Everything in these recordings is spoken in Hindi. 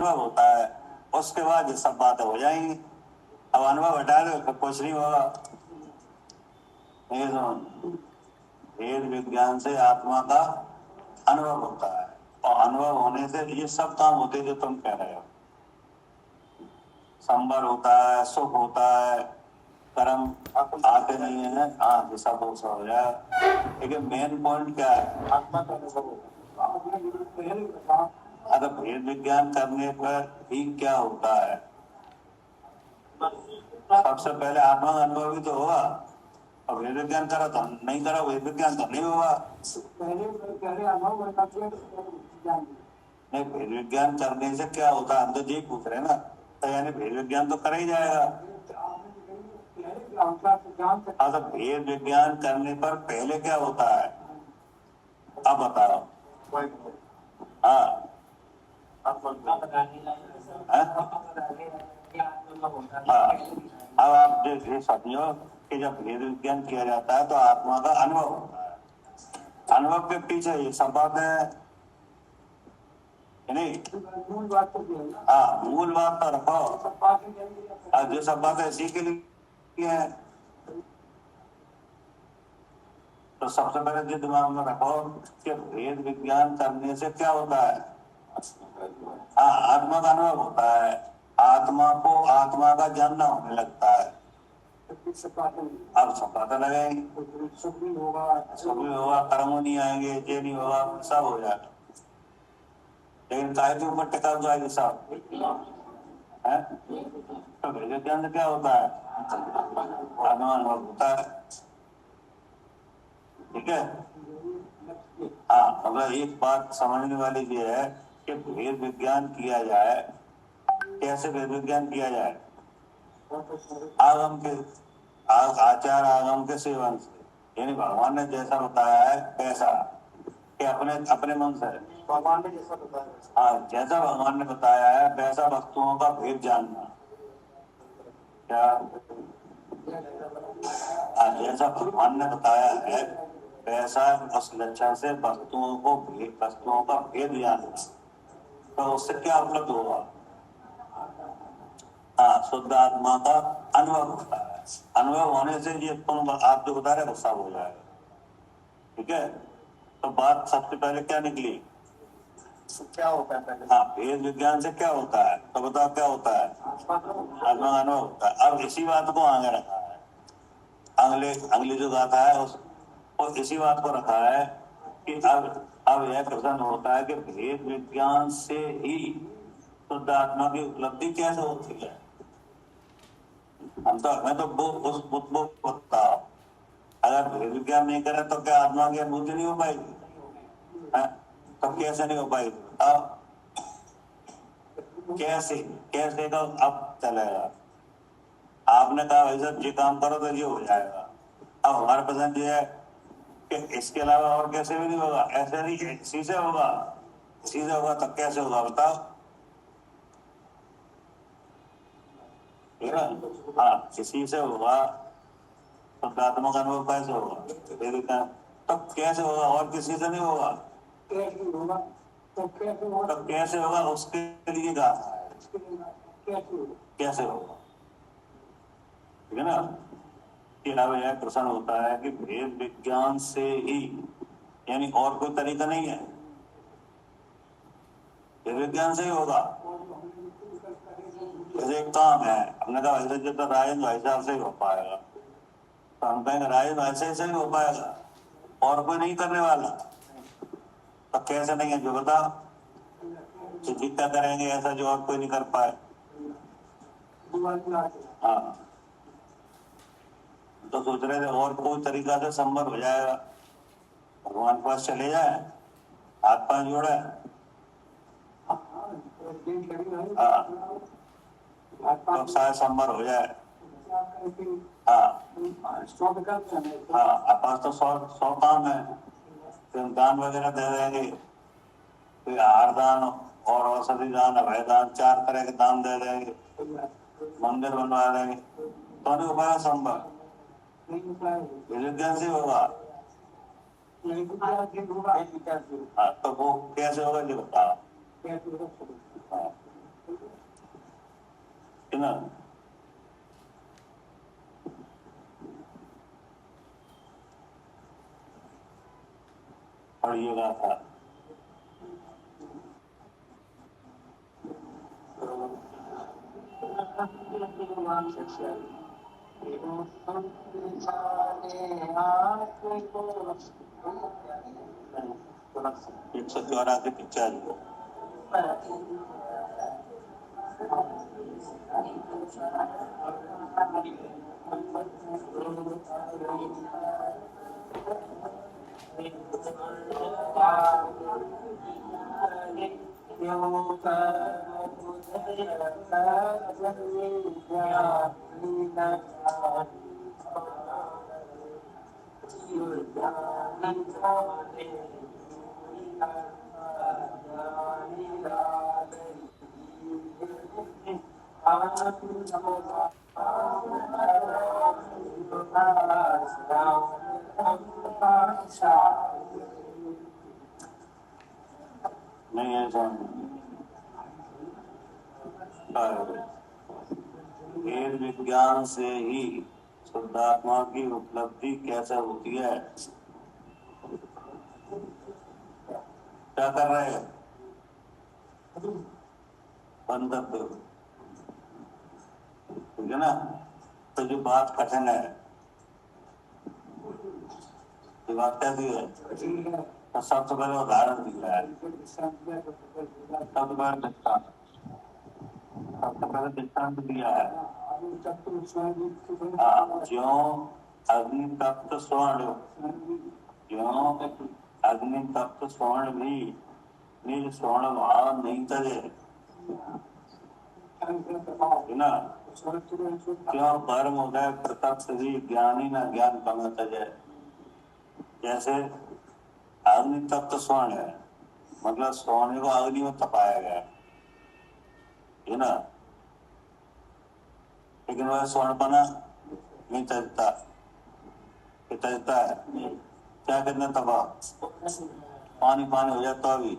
अनुभव होता है, उसके बाद ये सब बातें हो जाएंगी। अब अनुभव हटा दो तो कुछ नहीं होगा। वेद विज्ञान से आत्मा का अनुभव होता है, और अनुभव होने से ये सब काम होते हैं जो तुम कह रहे हो। संबर होता है, सुख होता है, कर्म आते नहीं है। हाँ, ये सब हो जाए, लेकिन मेन पॉइंट क्या है? आत्मा का अनुभव। अगर भेद विज्ञान करने पर ही क्या होता है? सबसे पहले आत्मा का अनुभव भी तो होगा, और वेद विज्ञान करा तो नहीं करा, वेद विज्ञान तो नहीं होगा। नहीं, वेद विज्ञान करने से क्या होता है हम तो यही पूछ रहे हैं ना, तो यानी वेद विज्ञान तो करा ही जाएगा। हाँ, तो वेद विज्ञान करने पर पहले क्या होता है अब बताओ। हाँ, हाँ, अब आप ये समझो कि जब वेद विज्ञान किया जाता है तो आत्मा का अनुभव होता है। अनुभव के पीछे ये सब बात है नहीं? हाँ, मूल बात तो रखो। अब जो सब बातें इसी के लिए है, तो सबसे पहले जो दिमाग में रखो कि वेद विज्ञान करने से क्या होता है? हाँ, आत्मा का अनुभव होता है, आत्मा को आत्मा का जानना होने लगता है। अब सब पता लगेंगे, सुख भी होगा, कर्म नहीं आएंगे, ये नहीं होगा, सब हो जाएगा। लेकिन काय के ऊपर टिका हुआ है सब है। तो वेद विज्ञान से क्या होता है? आत्मा अनुभव होता है। ठीक है। हाँ, अगर एक बात समझने वाली ये है कि वेद विज्ञान किया जाए, कैसे वेद विज्ञान किया जाए? आगम के आचार आगम के सेवन से, यानी भगवान ने जैसा बताया है वैसा, कि अपने अपने मन से भगवान ने जैसा बताया। हाँ, जैसा भगवान ने बताया है वैसा वस्तुओं का भेद जानना। क्या? जैसा भगवान ने बताया है वैसा उस लक्षण से वस्तुओं का भेद जानना, तो उससे क्या उपलब्ध होगा? हाँ, शुद्ध आत्मा का अनुभव होता है। अनुभव होने से ये तुम आप जो बता रहे हो सब हो जाएगा। ठीक है। तो बात सबसे पहले क्या निकली? क्या होता है पहले? हाँ, वेद विज्ञान से क्या होता है तो बताओ क्या होता है? आत्मा का अनुभव होता है। अब इसी बात को आगे रखा है, अगले अगली जो गाथा है उस और इसी बात को रखा है कि अब यह प्रश्न होता है कि भेद विज्ञान से ही शुद्ध आत्मा की उपलब्धि कैसे होती है? मैं तो वो बताओ, अगर भेद विज्ञान नहीं करे तो क्या आत्मा की अनुभूति नहीं हो पाएगी? तो कैसे नहीं हो पाएगी? अब कैसे कैसे का अब चलेगा? आपने कहा भाई साहब ये काम करो तो ये हो जाएगा। अब हमारा प्रश्न ये है कि इसके अलावा और कैसे भी नहीं होगा? ऐसे नहीं, इसी से होगा। इसी से होगा तो कैसे होगा बताओ? ठीक है ना? हाँ, इसी से होगा तो प्राथमिक अनुभव कैसे होगा? तो कैसे होगा? और किसी से नहीं होगा। तो कैसे होगा उसके लिए गाथा है, कैसे होगा? ठीक है ना? इसके अलावा यह प्रश्न होता है कि भेद विज्ञान से ही, यानी और कोई तरीका नहीं है, भेद विज्ञान से ही होगा। जैसे एक काम है, हमने कहा ऐसे जो तो राजेंद्र भाई साहब से ही हो पाएगा, तो हम कहेंगे राजेंद्र ऐसे से ही हो पाएगा, और कोई नहीं करने वाला। तो कैसे नहीं है जो बता, तो जितना करेंगे ऐसा जो और कोई नहीं कर पाए। हाँ, तो सोच रहे थे और कोई तरीका से संभव हो जाएगा, भगवान के पास चले जाए, हाथ पांव जोड़े, तो शायद संभव हो जाए। हाँ, हाँ, तो 100 काम है, फिर दान वगैरह दे देंगे, फिर आहार दान और औषधि दान, अभय दान, 4 तरह के दान दे देंगे, मंदिर बनवा देंगे, तो नहीं हो पाएगा संभव? विज्ञान से होगा। हाँ, तो वो कैसे होगा ये बताओ। हाँ, ना, पढ़िएगा था। एक सौ चौरासी पिक्चर नहीं है वेद विज्ञान से ही शुद्धात्मा की उपलब्धि कैसे होती है? क्या कर रहे हैं? बंद कर दो, ठीक है ना। तो जो बात कठिन है, ये बात कैसी है? तो सबसे पहले उदाहरण दिया है, सबसे पहले दृष्टांत दिया है। ज्यों अग्नि तप्त स्वर्ण, ज्यों अग्नि तप्त स्वर्ण भी निज स्वर्ण भाव नहीं तजे, है ना। क्यों कर्म उदय प्रत्यक्ष भी ज्ञानी न ज्ञान कम तजे। जैसे अग्नि तप्त स्वर्ण है, मतलब स्वर्ण को अग्नि में तपाया गया है ना, लेकिन वह स्वर्ण बना नहीं तजता, तजता है क्या? कितना तबाह पानी पानी हो जाता अभी,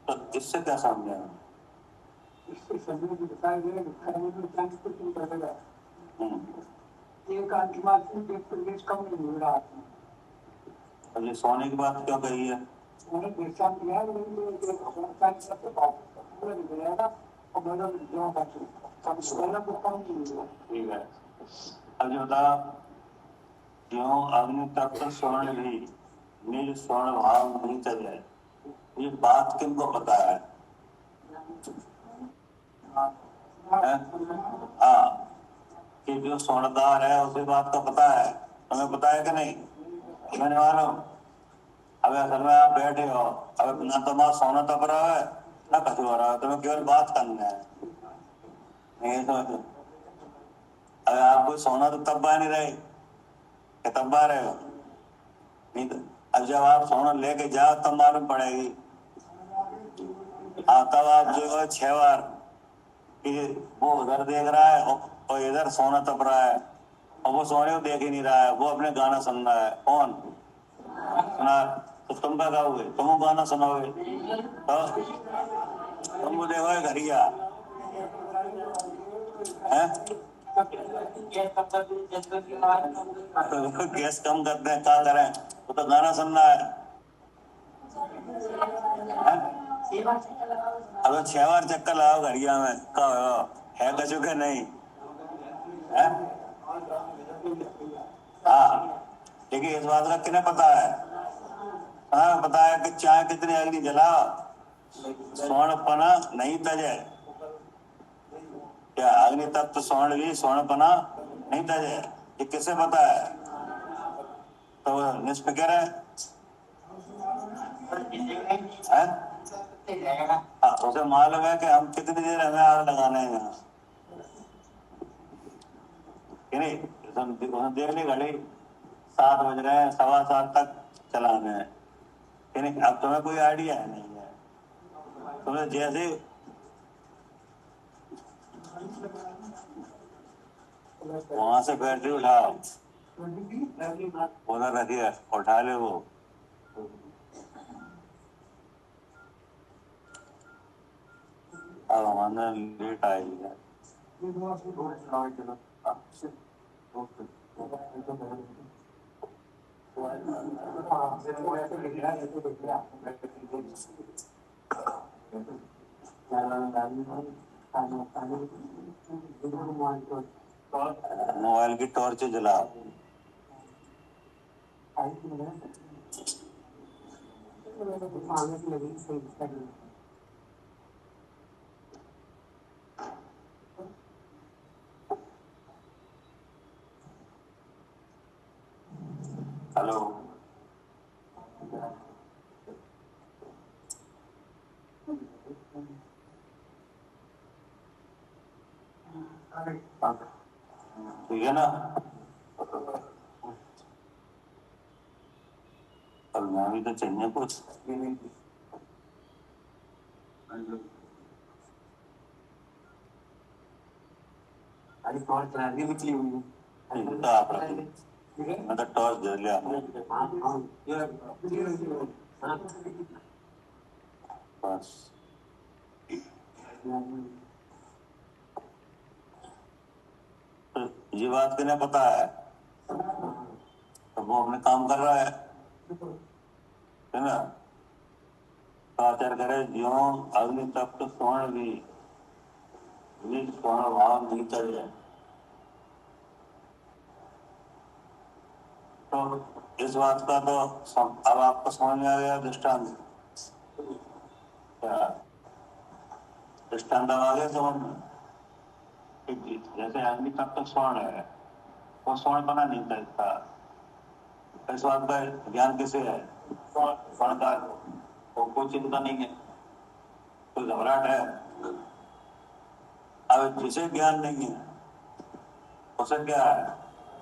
तो इससे क्या समझे? इससे समझ में बताया गया कि खराब में चांस कुछ नहीं करेगा। एक आत्मा से एक प्रवेश कम नहीं हो रहा। अब ये सोने की बात क्यों कही है? सोने बेचा किया है, लेकिन भगवान का सब बात पूरा नहीं गया और मेरा जो बात कम सोना को कम नहीं हुआ। ठीक है, अब जो बता, क्यों अग्नि तप्त स्वर्ण भी निज स्वर्ण भाव नहीं चले, ये बात किनको पता है? हाँ, कि जो स्वर्णदार है उसे बात का पता है, तुम्हें पता है कि नहीं? मैंने मालूम। अब असल में आप बैठे हो, अब ना तुम्हारा सोना तप रहा है ना कुछ हो रहा है, तुम्हें केवल बात करना है, नहीं समझ। अब आपको सोना तो तब्बा नहीं रहे, तब्बा रहे हो नहीं तो। अब जब आप सोना लेके जाओ तब मालूम पड़ेगी। हाँ, तब आप जो है 6 बार कि वो उधर देख रहा है और इधर सोना तप रहा है, और वो सोने को देख ही नहीं रहा है, वो अपने गाना सुन रहा है। कौन सुना? तो तुम क्या गाओगे? तुम गाना सुनाओगे तो तुम वो देखोगे घरिया है। तो गैस कम करते हैं, क्या करें? वो तो गाना सुन रहा है। अब 6 बार चक्कर लगाओ घड़िया में, कहो है कछु के नहीं है? हाँ, लेकिन इस बात का किन्हें पता है? हाँ, पता है कि चाहे कितनी अग्नि जलाओ स्वर्ण पना नहीं तजे। क्या अग्नि तत्व स्वर्ण भी स्वर्ण पना नहीं तजे, ये किसे पता है? तो निष्फिक्र है, हाँ, उसे मालूम है कि हम कितनी देर हमें आग लगाना है यहाँ, कि नहीं? देख ली घड़ी 7 बज रहे हैं, 7:15 तक चलाना है, कि नहीं? अब तुम्हें कोई आइडिया है नहीं है, तुम्हें जैसे वहां से बैटरी उठाओ उधर रखिए, उठा ले वो। अब हमारा लेट आएगा। मोबाइल की टॉर्च जला। हेलो, ठीक है ना? कल मैं भी तो चाहिए कुछ। मैं तो टॉर्च जल लिया। बस तो ये बात किन्हें पता है? तो वो अपने काम कर रहा है ना? तो आचार्य करे ज्यो अग्नि तप्त स्वर्ण भी स्वर्ण भाव नहीं चले। तो इस बात का तो अब आपको समझ में आ गया दृष्टांत। क्या दृष्टांत आ गया समझ में? जैसे अग्नि तप्त स्वर्ण है, वो स्वर्ण बना नहीं सकता। इस बात का ज्ञान किसे है? स्वर्णकार को। कोई चिंता नहीं है, कोई घबराहट है? अब जिसे ज्ञान नहीं है उसे क्या है?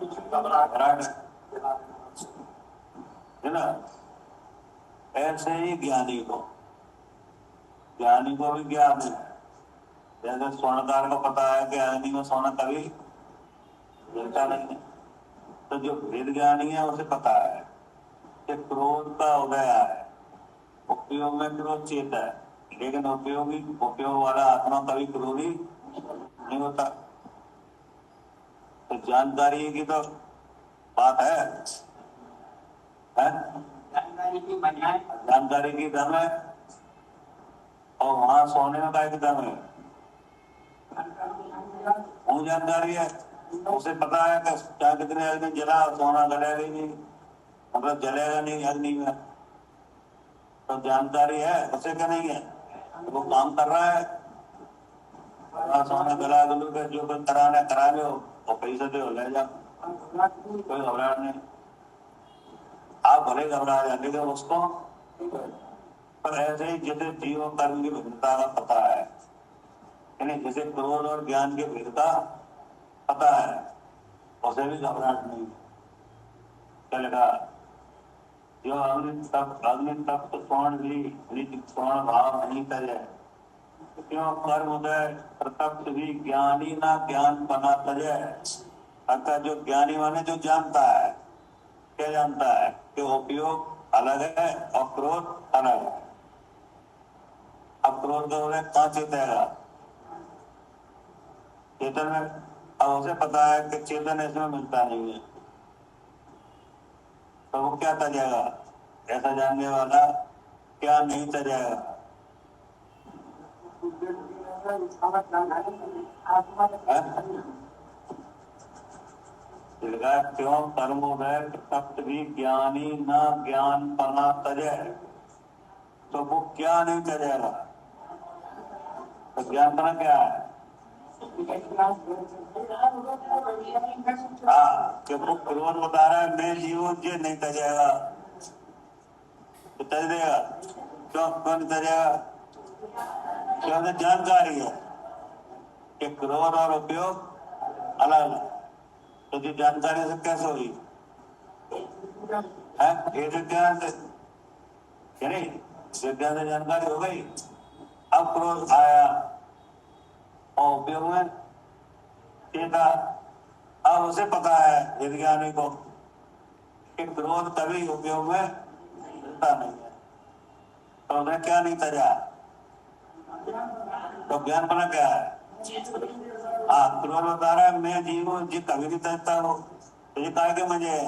घबराहट है ना? ऐसे ही ज्ञानी को भी ज्ञान है। जैसे स्वर्णकार को पता है कि अग्नि में सोना कभी जलता नहीं है, तो जो वेद ज्ञानी है उसे पता है कि क्रोध का उदय है, उपयोग में क्रोध चेत है, लेकिन उपयोग वाला आत्मा कभी क्रोधी नहीं होता। तो जानकारी की तो बात है? जानकारी की दम है, और वहां सोने में काय की दम है? वो जानकारी है, उसे पता है कि क्या कितने अग्नि जला, सोना गलेगा ही नहीं, मतलब जलेगा नहीं अग्नि में। तो जानकारी है, उसे क्या नहीं है? वो काम कर रहा है। सोना गला गलू के जो कुछ कराना करा लो और पैसे दो ले जा, कोई घबराहट नहीं। आप भले घबरा जाए लेकिन उसको, पर ऐसे ही जैसे जीव कर्म की भिन्नता का पता है, यानी जैसे क्रोध और ज्ञान की भिन्नता पता है, उसे भी घबराहट नहीं। क्या लिखा? जो अग्नि तप्त स्वर्ण भी स्वर्ण भाव नहीं करे, क्यों कर्म उदय प्रतप्त भी ज्ञानी ना ज्ञान बना तजे। अर्थात जो ज्ञानी माने जो जानता है, क्या जानता है कि उपयोग अलग है और क्रोध अलग है। अब क्रोध का उदय कहाँ चेतेगा? चेतन में। अब उसे पता है कि चेतन इसमें मिलता नहीं है, तो वो क्या तजेगा? ऐसा जानने वाला क्या नहीं तजेगा? क्यों कर्म उदय तप्त भी ज्ञानी न ज्ञान पना तजे। तो वो क्या नहीं तजेगा? तो ज्ञान पना क्या है? हाँ, कि वो क्रोध बता रहा है मैं जीवन जे नहीं तजेगा, तो तज देगा? क्यों कौन तजेगा? क्योंकि जानकारी है कि क्रोध और उपयोग अलग अलग। तो जो जानकारी से कैसे हुई है? ये विज्ञान से, यानी विज्ञान से जानकारी हो गई। अब क्रोध आया और उपयोग में चेता, अब उसे पता है विज्ञानी को कि क्रोध कभी उपयोग में मिलता नहीं है। तो उन्हें क्या नहीं तजा, तो ज्ञान बना क्या है? हाँ, क्रोध बता रहा है मैं जीव हूँ, जी कभी नहीं तजता हो, तो ये काय के मजे है?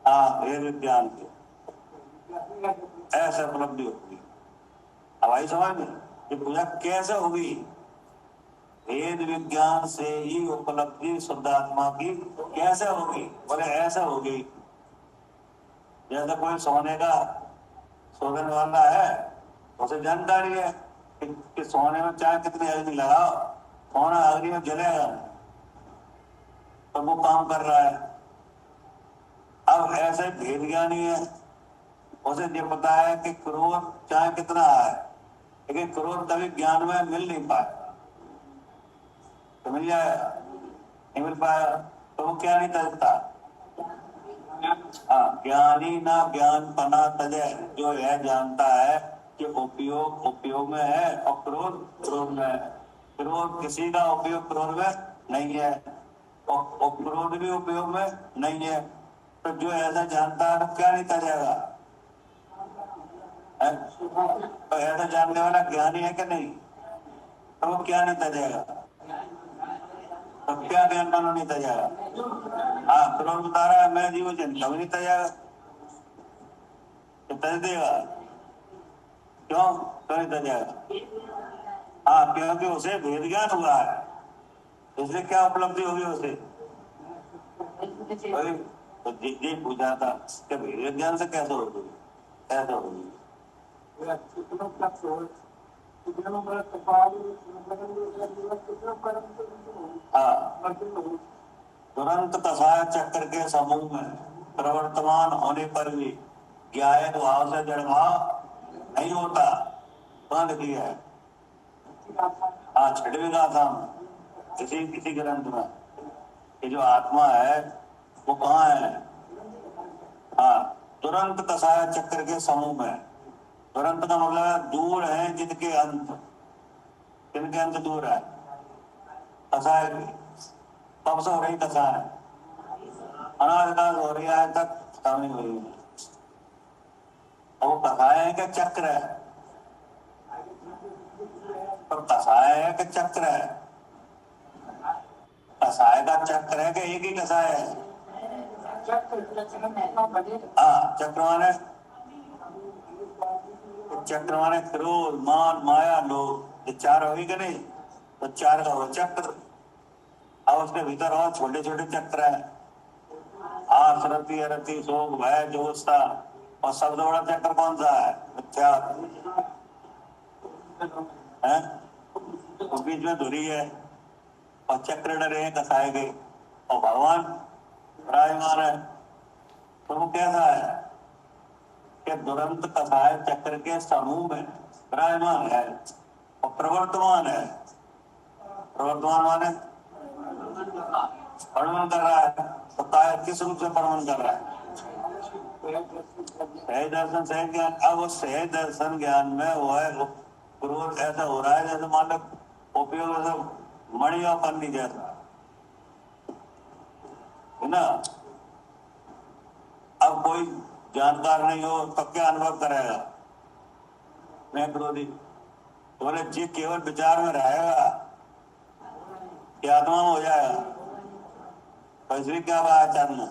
हाँ, ये विज्ञान के ऐसे उपलब्धि होगी। अब आई समझ में कि पूजा कैसे होगी? वेद विज्ञान से ही उपलब्धि शुद्धात्मा की कैसे होगी? बोले ऐसे होगी जैसे कोई सोने वाला है, उसे जानकारी है कि सोने में चाहे कितनी अग्नि लगाओ, सोना अग्नि में जलेगा, तो वो काम कर रहा है। अब ऐसे भेद ज्ञानी है, उसे ये पता है कि क्रोध चाहे कितना है, लेकिन क्रोध कभी ज्ञान में मिल नहीं पाएगा। तो मिल जाएगा, नहीं मिल पाएगा, तो वो क्या नहीं तजता? हाँ, ज्ञानी ना ज्ञान पना तजय, जो यह जानता है कि उपयोग उपयोग में है और क्रोध क्रोध में है। क्रोध किसी का उपयोग क्रोध में नहीं है और क्रोध भी उपयोग में नहीं है। तो जो ऐसा जानता है तो क्या नहीं तजेगा? तो ऐसा जानने वाला ज्ञानी है कि नहीं? तो वो क्या नहीं तजेगा? तो क्या ज्ञान मानो नहीं तजेगा? हाँ, क्रोध बता रहा है मैं जीव चिंता भी नहीं तजेगा, तो तज देगा क्यों? तो नहीं तजेगा। हाँ, क्योंकि उसे भेद ज्ञान हुआ है, इसलिए क्या उपलब्धि होगी उसे? वही तो जी पूछा था कि भेद ज्ञान से कैसे होगी, कैसे होगी? हाँ, तुरंत कसाय चक्र के समूह में प्रवर्तमान होने पर भी ज्ञान भाव से जड़ भाव नहीं होता, बंद किया है। हाँ, छठवीं गाथा में किसी किसी ग्रंथ में कि जो आत्मा है वो कहाँ है? हाँ, तुरंत कसाय चक्र के समूह में, तुरंत का मतलब है दूर है जिनके अंत, जिनके अंत दूर है। कसाय कब से हो रही कसाय? अनादिकाल हो रही है, आज तक खत्म नहीं हुई। वो कसाय है कि चक्र है? तो कसाय है कि चक्र है? कसाय का चक्र है कि एक ही कसाय है? हाँ, चक्र माने क्रोध मान माया लोभ, ये चार होगी कि नहीं? तो चार का हो चक्र। अब उसके भीतर और छोटे छोटे चक्र है, आस रति अरति शोक भय जोशा, और सबसे बड़ा चक्र कौन सा है? मिथ्या है, उस बीच में धुरी है और चक्र डरे हैं कसाए गए और भगवान विराजमान है। तो वो कैसा है कि दुरंत कसाय चक्र के समूह में विराजमान है और प्रवर्तमान है। प्रवर्तमान माने वर्णन कर रहा है, तो काय किस रूप से वर्णन कर रहा है? सहज दर्शन सहज ज्ञान। अब वो सहज दर्शन ज्ञान में वो है क्रोध ऐसा हो रहा है जैसे मान लो उपयोग ऐसा मणि और पन्नी जैसा है ना। अब कोई जानकार नहीं हो तो क्या अनुभव करेगा? मैं क्रोधी, बोले जी केवल विचार में रहेगा कि आत्मा में हो जाएगा। तो इसलिए क्या आचार्य ने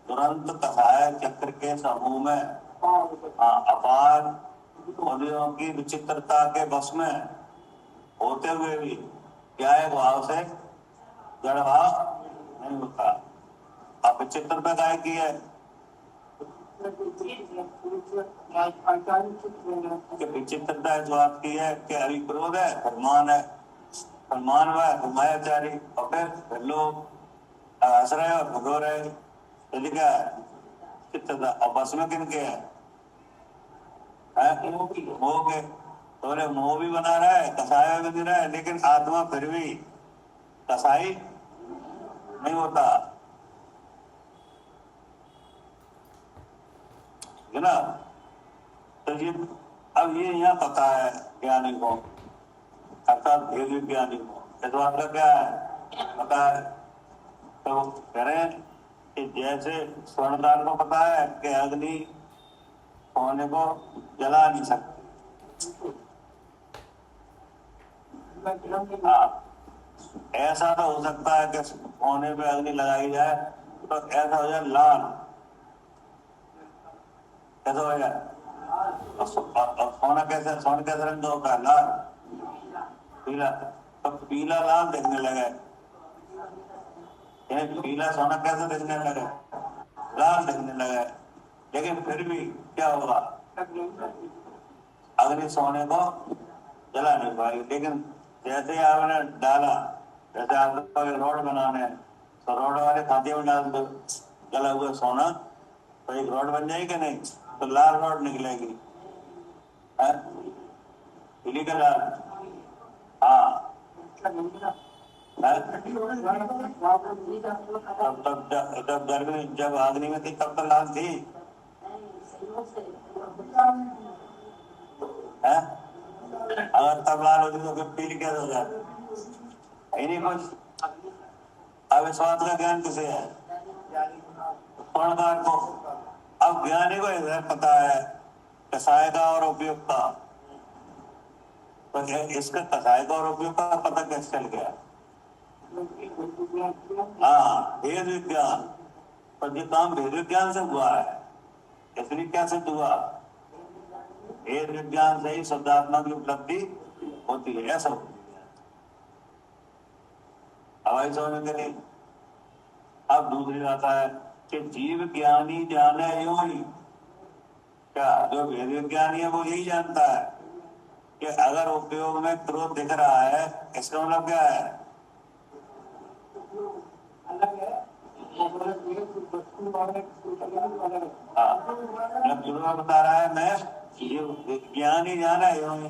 तुरंत कसाय चक्र के समूह में अपार ध्वनियों की विचित्रता के बस में होते हुए भी क्या है भाव से जड़ भाव नहीं होता। अब विचित्रता काय की है कि विचित्रता इस बात की है कि अभी क्रोध है, फरमान है, फरमान हुआ है मायाचारी, और फिर लोग हंस रहे और भगो रहे, तो क्या है चित्तता। और बस में किन के है? मोह के। तो मोह भी बना रहा है, कसाय भी रहा है, लेकिन आत्मा फिर भी कसाई नहीं होता है ना। तो ये अब ये यहाँ पता है ज्ञानी को, अर्थात भेद विज्ञानी को, इस बात का क्या है पता है। तो करें कि जैसे स्वर्णकार को पता है कि अग्नि सोने को जला नहीं सकती। हाँ, ऐसा तो हो सकता है कि सोने पे अग्नि लगाई जाए तो ऐसा हो जाए लाल, कैसा हो जाए? और सोना कैसे, सोना कैसे रंग का होता है? लाल, पीला। तो पीला लाल दिखने लगे, पीला सोना कैसे दिखने लगे? लाल दिखने लगे। लेकिन फिर भी क्या होगा? अग्नि सोने को जला नहीं पाएगी। लेकिन जैसे ही आपने डाला, जैसे आपको रोड बनाने हैं तो रोड वाले खाते में डाल दो जला हुआ सोना, तो एक रोड बन जाएगी कि नहीं? तो लाल रोड निकलेगी, पीली का लाल। हाँ, जब गर्मी, जब अग्नि में थी तब तो लाल थी है? अगर तब लाल होती तो फिर पीली कैसे हो जाती? नहीं कुछ। अब इस बात का ज्ञान किसे है? स्वर्णकार को। अब ज्ञानी को इधर पता है कसाय का और उपयोग का, तो इसका कसाय का और उपयोग का पता कैसे चल गया? हाँ, भेद विज्ञान। पर ये काम भेद विज्ञान से हुआ है, इसलिए क्या सिद्ध हुआ? भेद विज्ञान से ही शब्दात्मा की उपलब्धि होती है, ऐसा हवाई समझ के नहीं। अब दूसरी बात है कि जीव ज्ञानी जाने यूं ही, क्या जो वेद विज्ञानी है वो यही जानता है कि अगर उपयोग में क्रोध दिख रहा है, इसका मतलब क्या है? हाँ, मतलब बता रहा है मैं जीव विज्ञानी जाना यूं ही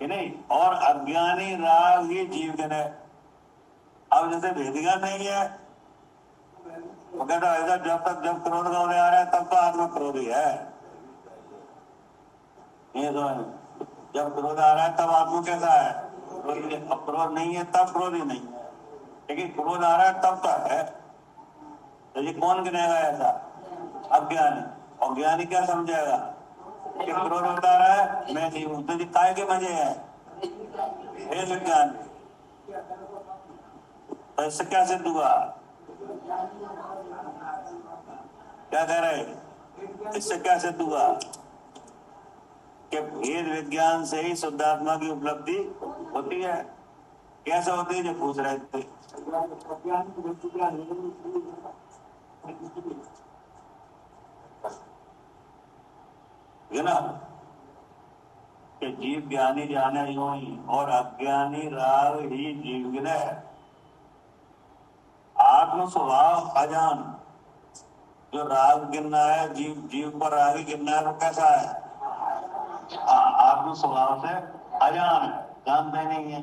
कि नहीं, और अज्ञानी राग ही जीव जन है। अब जैसे भेदिका नहीं है, वो कहता है जब तक जब क्रोध का उदय आ रहा है तब तो आत्मा क्रोध ही है। ये तो जब क्रोध आ रहा है तब आत्मा कैसा है? अब क्रोध नहीं है तब क्रोध ही नहीं है, लेकिन क्रोध आ रहा है तब तो है। तो ये कौन गिनेगा ऐसा? अज्ञानी। और ज्ञानी क्या समझेगा कि क्रोध होता आ रहा है, मैं नहीं हूं, तो ये काय के मजे है? हे विज्ञान। तो इससे क्या सिद्ध हुआ? क्या कह रहे? इससे क्या सिद्ध हुआ कि भेद विज्ञान से ही शुद्धात्मा की उपलब्धि होती है। कैसे होती है? जो पूछ रहे थे, ना, कि जीव ज्ञानी जाने यूं ही और अज्ञानी राग ही जीव गिने। आत्म स्वभाव अजान, जो राग गिनना है, जीव जीव पर राग ही गिनना है, वो कैसा है? आत्म स्वभाव से अजान है, जानते नहीं है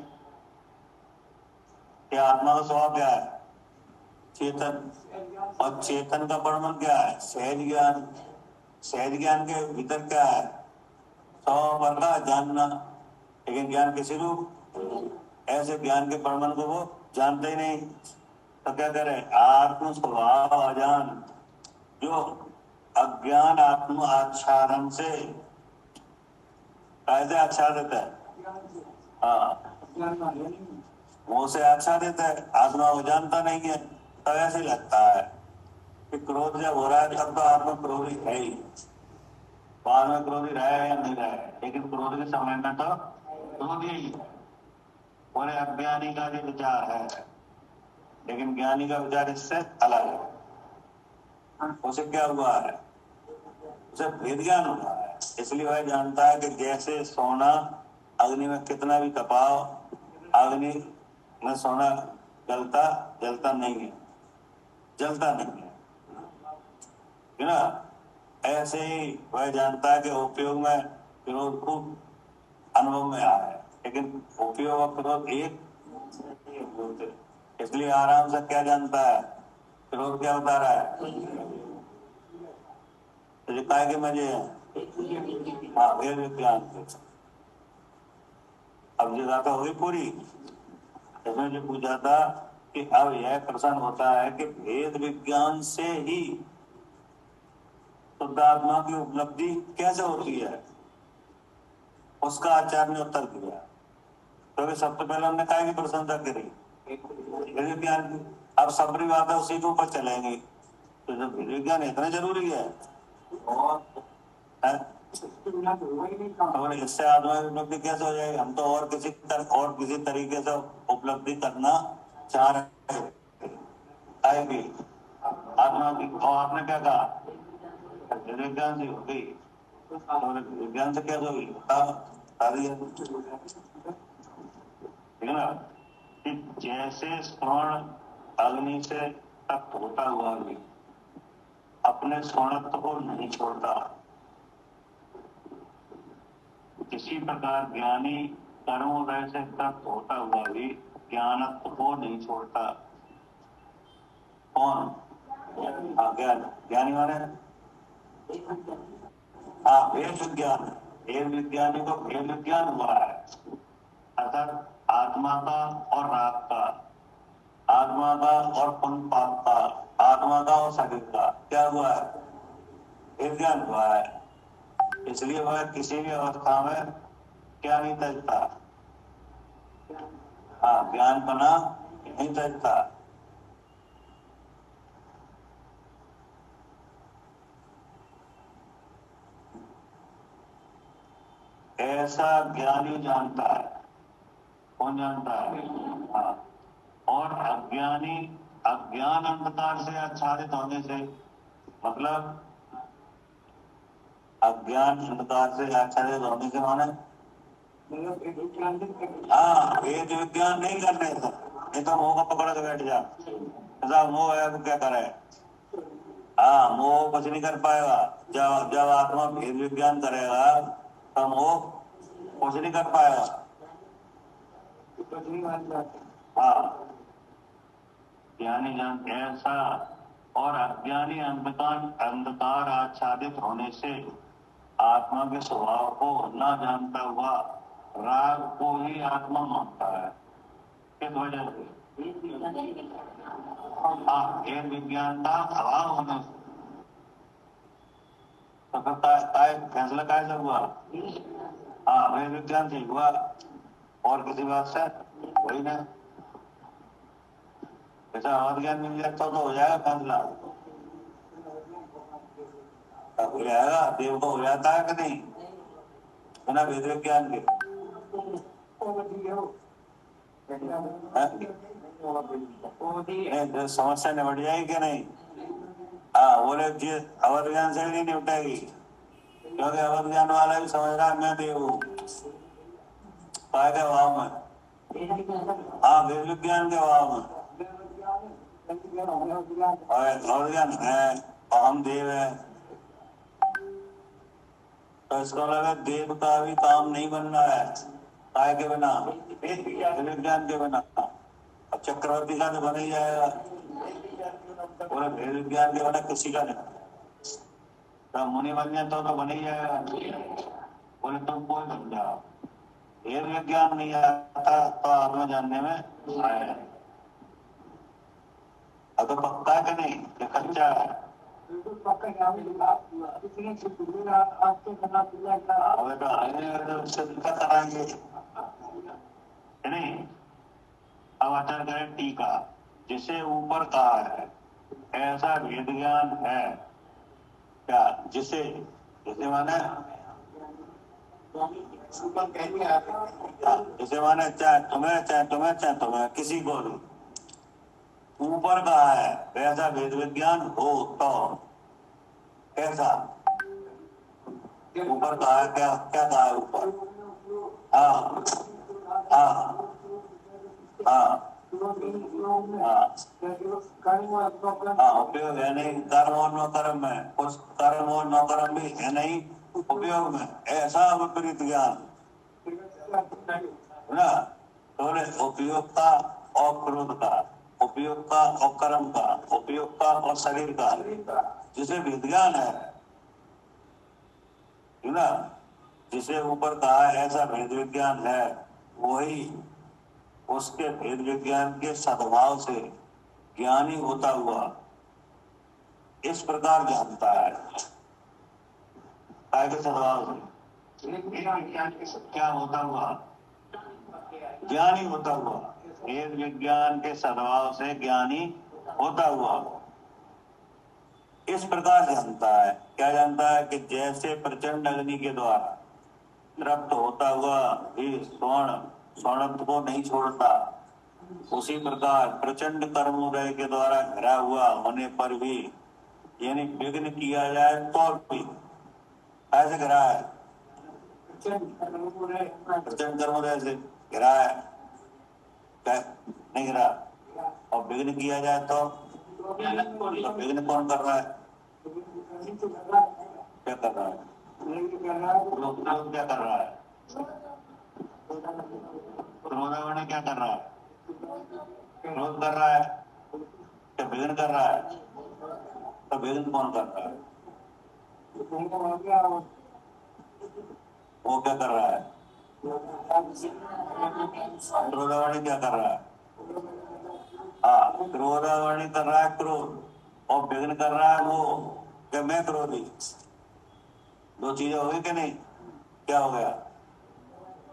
कि आत्मा का स्वभाव क्या है? चेतन। और चेतन का परमन क्या है? सहज ज्ञान। सहज ज्ञान के भीतर क्या है? स्वभाव का जानना। लेकिन ज्ञान किसी रूप, ऐसे ज्ञान के परमन को वो जानते ही नहीं। तो क्या करे? आत्म स्वभाव अजान, जो अज्ञान आत्म आच्छादन से, कैसे आच्छादित है? हाँ, मुंह से आच्छादित है, आत्मा को जानता नहीं है। तो ऐसे लगता है कि क्रोध जब हो रहा है तब तो आत्मा क्रोधी है ही, बाद में क्रोधी रहे या नहीं रहे, लेकिन क्रोध के समय में तो क्रोधी ही है। पूरे अज्ञानी का जो विचार है, लेकिन ज्ञानी का विचार इससे अलग है। उसे क्या हुआ है? उसे भेद ज्ञान हुआ है। इसलिए वह जानता है कि जैसे सोना अग्नि में कितना भी तपाओ, अग्नि में सोना जलता जलता नहीं है, जलता नहीं है ना। ऐसे ही वह जानता है कि उपयोग में क्रोध खूब अनुभव में आ है, लेकिन उपयोग और क्रोध एक होते। इसलिए आराम से क्या जानता है? क्रोध क्या बता रहा है? तो काय के मजे हैं? हाँ, भेद विज्ञान। अब जो बात होगी पूरी, इसमें जो पूछा था कि अब यह प्रश्न होता है कि भेद विज्ञान से ही शुद्ध आत्मा की उपलब्धि कैसे होती है। उसका आचार्य ने उत्तर दिया, क्योंकि सबसे पहले हमने काय की प्रशंसा करी, भेद विज्ञान की। अब सबरी बात है उसी के ऊपर चलेंगे, तो जो भेद विज्ञान इतना जरूरी है और इससे आत्मा की उपलब्धि कैसे हो जाएगी। हम तो और किसी तरीके से उपलब्धि करना चाह रहे आएगी आत्मा की। और आपने क्या कहा, विज्ञान से हो गई, विज्ञान से क्या होगी, ठीक है ना। कि जैसे स्वर्ण अग्नि से तप्त होता हुआ भी अपने स्वर्णत्व को नहीं छोड़ता, इसी प्रकार ज्ञानी कर्मोदय से तप्त होता हुआ भी ज्ञानत्व को नहीं छोड़ता। कौन, ज्ञानी माने भेद विज्ञान। भेद विज्ञानी को भेद विज्ञान हुआ है, अर्थात आत्मा का और राग का, आत्मा का और पुण्य पाप का, आत्मा का और शरीर का क्या हुआ है, भेद ज्ञान हुआ है। इसलिए वह किसी भी अवस्था में क्या नहीं तजता, ज्ञान बना नहीं तजता। ऐसा ज्ञानी जानता है, कौन जानता है, और अज्ञानी अज्ञान अंधकार से आच्छादित होने से, मतलब अज्ञान अंधकार से आच्छादित होने से माने वेद विज्ञान नहीं करने का, नहीं तो मोह को पकड़ के बैठ जा, ऐसा मोह है तो क्या करे। मोह कुछ नहीं कर पाएगा। जब जब आत्मा भेद विज्ञान करेगा तो मोह कुछ नहीं कर पाएगा। ज्ञानी जन ऐसा और अज्ञानी अंधकार आच्छादित होने से आत्मा के स्वभाव को न जानता हुआ राग को ही आत्मा मानता है। किस वजह से, भेद विज्ञान का अभाव होने से। तो फैसला कैसे हुआ, भेद विज्ञान से हुआ, और किसी बात से वही ना। ऐसा और ज्ञान मिल जाता तो हो जाएगा फैसला, हो जाएगा। देव को हो जाता है कि नहीं बिना भेद विज्ञान के, समस्या निपट जाएगी कि नहीं। बोले जी अवध ज्ञान से नहीं निपटेगी, क्योंकि अवध ज्ञान वाला भी समझ रहा है मैं देव हूँ के भाव में, भेद विज्ञान के भाव में। अवध ज्ञान है और हम देव है, तो इसको लगा देव का भी काम नहीं बन रहा है काय के बिना, विज्ञान के बिना। अब चक्रवर्ती का तो बन ही जाएगा, पूरे भेद विज्ञान के बिना किसी का नहीं। तो मुनि बन जाए तो बन ही जाएगा। बोले तुम कोई बन जाओ, भेद विज्ञान नहीं आता तो आत्मा जानने में आया। अब तो पक्का है कि नहीं, ये कच्चा है। कराएंगे नहीं। अब आचार्य करें टीका, जिसे ऊपर कहा है ऐसा भेद ज्ञान है क्या, जिसे जिसे माने जिसे माने चाहे तुम्हें किसी को भी ऊपर कहा है वैसा भेद विज्ञान हो तो कैसा, ऊपर कहा है क्या, क्या कहा है ऊपर, उपयोग है नहीं, कर्म और न कर्म में, उस कर्म और न कर्म भी है नहीं उपयोग में, ऐसा विपरीत ज्ञान ना। तो उपयोगता और क्रोध का, उपयोगता और कर्म का, उपयोगता और शरीर का, जिसे विज्ञान है ना, जिसे ऊपर कहा ऐसा भेद विज्ञान है, वही उसके भेद विज्ञान के सद्भाव से ज्ञानी होता हुआ इस प्रकार जानता है। काय के सद्भाव से क्या होता हुआ? ज्ञानी होता हुआ। भेद विज्ञान के सद्भाव से ज्ञानी होता हुआ इस प्रकार जानता है। क्या जानता है? कि जैसे प्रचंड अग्नि के द्वारा तृप्त होता हुआ भी स्वर्णत्व को नहीं छोड़ता, उसी प्रकार प्रचंड कर्मोदय के द्वारा घिरा हुआ होने पर भी, यानी विघ्न किया जाए तो भी ऐसे घिरा है, प्रचंड कर्मोदय से घिरा है, नहीं घिरा। और विघ्न किया जाए तो विघ्न कौन कर रहा है? क्या कर रहा है? क्या कर रहा है? क्रोधावर्ण क्या कर रहा है? क्रोध कर रहा है, क्या विघ्न कर रहा है? तो विघ्न कौन कर रहा है? वो क्या कर रहा है? क्रोधावर्ण क्या कर रहा है? हाँ, क्रोधावर्ण कर रहा है क्रोध, और विघ्न कर रहा है वो, क्या मैं क्रोधी। दो चीजें हो गई कि नहीं? क्या हो गया?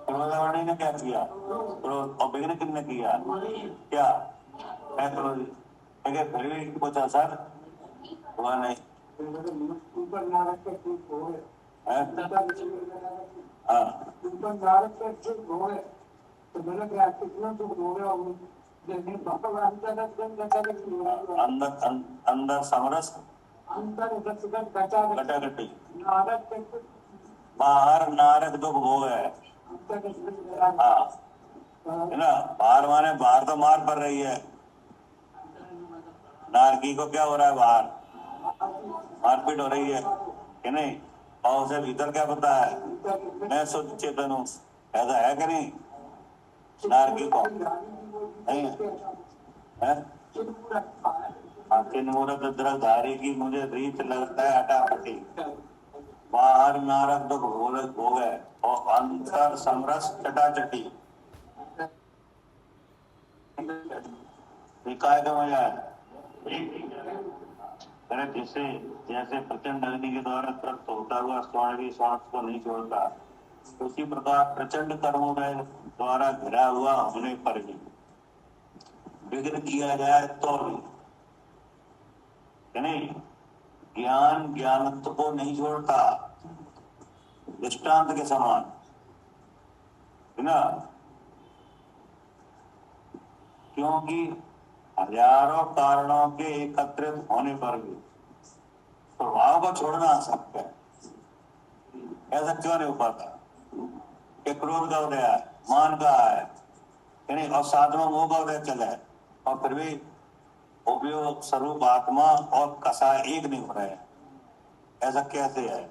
क्रोधावर्ण ने क्या किया? क्रोध। और विघ्न किसने किया? क्या? मैं क्रोधी। लेकिन फिर भी कुछ असर हुआ नहीं। अंदर समरस कटाकटी, बाहर नारक दुख भोग है। हाँ, है ना? बाहर माने बाहर तो मार पड़ रही है, नारकी को क्या हो रहा है? बाहर मारपीट हो रही है कि नहीं? और उसे भीतर क्या पता है? मैं शुद्ध चेतन हूँ, ऐसा है कि नहीं? नारकी को नहीं है? मुहूर्त द्रवधारी की मुझे रीत लगता है हटापटी, बाहर नारक दुख हो गए और अंतर समरस चटाचटी। काय का मजा है? जैसे जैसे प्रचंड अग्नि के द्वारा तृप्त होता हुआ स्वर्ण भी श्वास को नहीं छोड़ता, उसी प्रकार प्रचंड कर्मोदय द्वारा घिरा हुआ होने पर भी विघ्न किया जाए तो भी नहीं, ज्ञान ज्ञानत्व को नहीं छोड़ता, दृष्टांत के समान, है ना? क्योंकि हजारों कारणों के एकत्रित होने पर भी प्रभाव को छोड़ना असंभव है। ऐसा क्यों नहीं हो पाता? कि क्रोध का उदय है, मान का है, यानी और साथ में मोह का उदय चला है, और फिर भी उपयोग स्वरूप आत्मा और कसा एक नहीं हो रहे हैं। ऐसा कैसे है?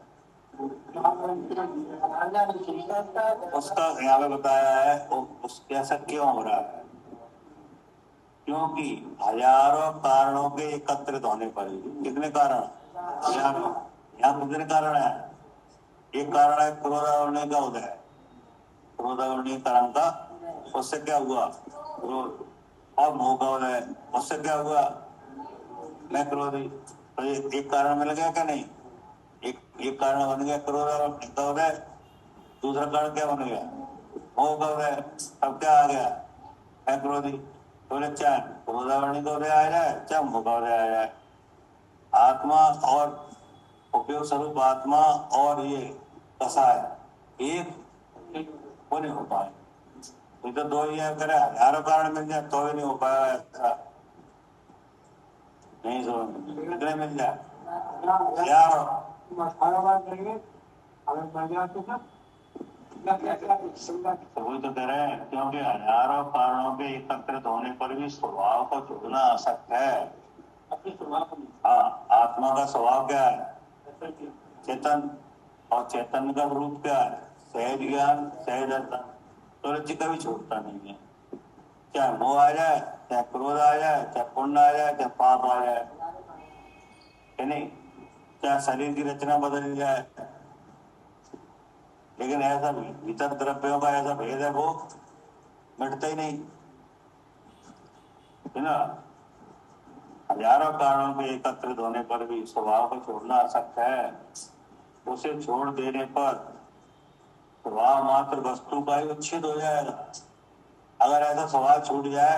उसका यहाँ पे बताया है, ऐसा क्यों हो रहा है? क्योंकि हजारों कारणों के एकत्रित होने पर, कितने कारण? यहाँ कितने कारण है? एक कारण है क्रोधावर्ण का उदय, क्रोधावर्ण कारण का, उससे क्या हुआ? क्रोध। और मोह का उदय, उससे क्या हुआ? मैं क्रोधी। तो एक कारण मिल गया क्या? नहीं, एक कारण बन गया क्रोध का उदय, दूसरा कारण क्या बन गया? मोह का उदय। अब क्या आ गया? मैं क्रोधी। तो चाहे क्रोधावर्ण का उदय आ जाए, चाहे मोह का उदय आ जाए, आत्मा और उपयोग स्वरूप आत्मा और ये कसाय एक वो नहीं हो पाए। तो दो ही है, करे हजारों कारण मिल जाए तो भी नहीं हो पाया। ऐसा नहीं, सो कितने मिल जाए यार? तो वही तो कह रहे हैं, क्योंकि हजारों कारणों के एकत्रित होने पर भी स्वभाव को छोड़ना असक्त है। हाँ, आत्मा का स्वभाव क्या है? चेतन। और चैतन्य का रूप क्या है? सहज ज्ञान, सहज दर्शन। तो रज्जु कभी छूटता नहीं है, चाहे मोह आ जाए, चाहे क्रोध आ जाए, चाहे पुण्य आ जाए, चाहे पाप आ जाए, है नहीं? चाहे शरीर की रचना बदल जाए, लेकिन ऐसा भीतर द्रव्यों का ऐसा भेद है, वो मिटता ही नहीं। है ना। हजारों कारणों के एकत्रित होने पर भी स्वभाव को छोड़ना असक्त है। उसे छोड़ देने पर स्वभाव मात्र वस्तु का ही उच्छेद हो जाएगा। अगर ऐसा स्वभाव छूट जाए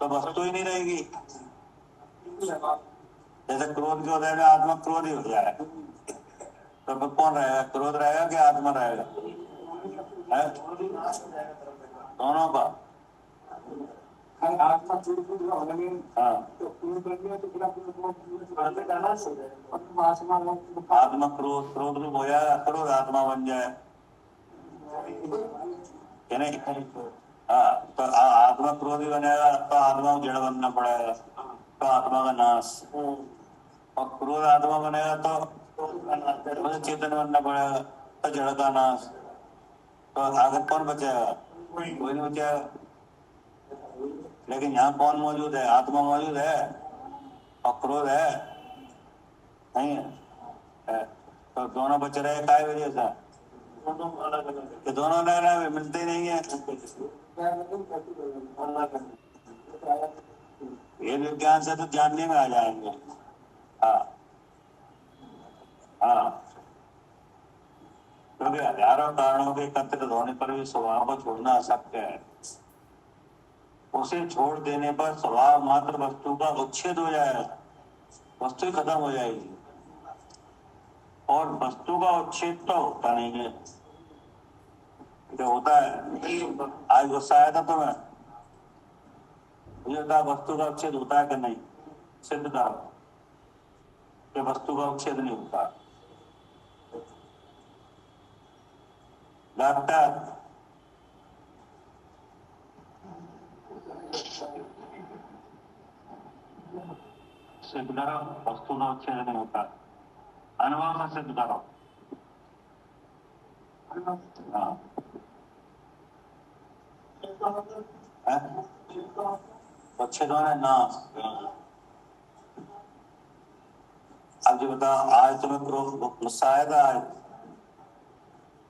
तो वस्तु ही नहीं रहेगी। जैसे क्रोध के उदय में आत्मा क्रोध ही हो जाए तो फिर कौन रहेगा, क्रोध रहेगा कि आत्मा रहेगा? है? दोनों का। हाँ, आत्मा क्रोध, क्रोध रूप हो जाए, क्रोध आत्मा बन जाए कि नहीं? हाँ, तो आत्मा क्रोधी बनेगा तो आत्मा को जड़ बनना पड़ेगा, तो आत्मा का नाश। और क्रोध आत्मा बनेगा तो चेतन बनना पड़ेगा, तो जड़ का नाश। तो आगे कौन बचेगा? कोई नहीं बचेगा। लेकिन यहाँ कौन मौजूद है? आत्मा मौजूद है और क्रोध है नहीं है। तो दोनों बच रहे काय वजह से? कि दोनों नए मिलते ही नहीं है। ये विज्ञान से तो जानने में आ जाएंगे। हाँ हाँ, क्योंकि हजारों कारणों के एकत्रित होने पर भी स्वभाव को छोड़ना अशक्य है। उसे छोड़ देने पर स्वभाव मात्र वस्तु का उच्छेद हो जाएगा, वस्तु ही खत्म हो जाएगी। और वस्तु का उच्छेद तो होता नहीं है। जो होता है, आज गुस्सा आया था तुम्हें, मुझे कहा वस्तु का उच्छेद होता है कि नहीं? सिद्ध करो कि वस्तु का उच्छेद नहीं होता। डॉक्टर सिद्ध करो वस्तु का उच्छेद नहीं होता। अनुभव में सिद्ध करो। हाँ, उच्छेद होना नाश। अब जो बताओ, आज तुम्हें गुस्सा आया था? आज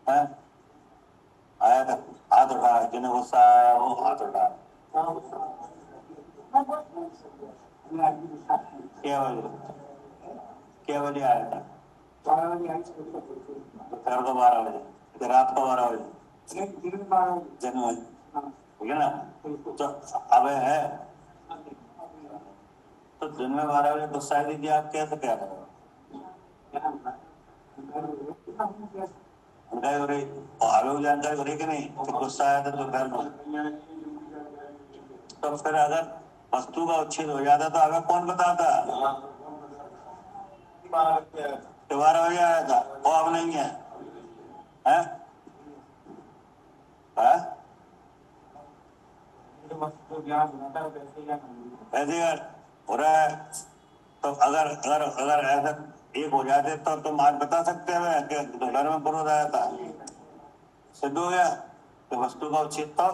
है आया था? हाथ उठाया, जिन्हें गुस्सा आया वो हाथ उठाया। क्या बजे आया था? दोपहर को 12 बजे, रात को 12 बजे, दिन में, ठीक है ना? तो अब है तो दिन में 12 बजे गुस्सा दीजिए, आप कैसे क्या करोगे? जानकारी हो रही, आगे जानकारी हो रही कि नहीं? गुस्सा आया था दोपहर में, तो फिर अगर वस्तु का उच्छेद हो जाता तो हमें कौन बताता? 12 बजे आया था, वो अब नहीं है, है? ऐसे हो रहा है। तो अगर अगर अगर ऐसा एक हो जाते तो तुम आज बता सकते हैं कि दोपहर में क्रोध आया था, सिद्ध हो गया कि वस्तु का उच्छेद तो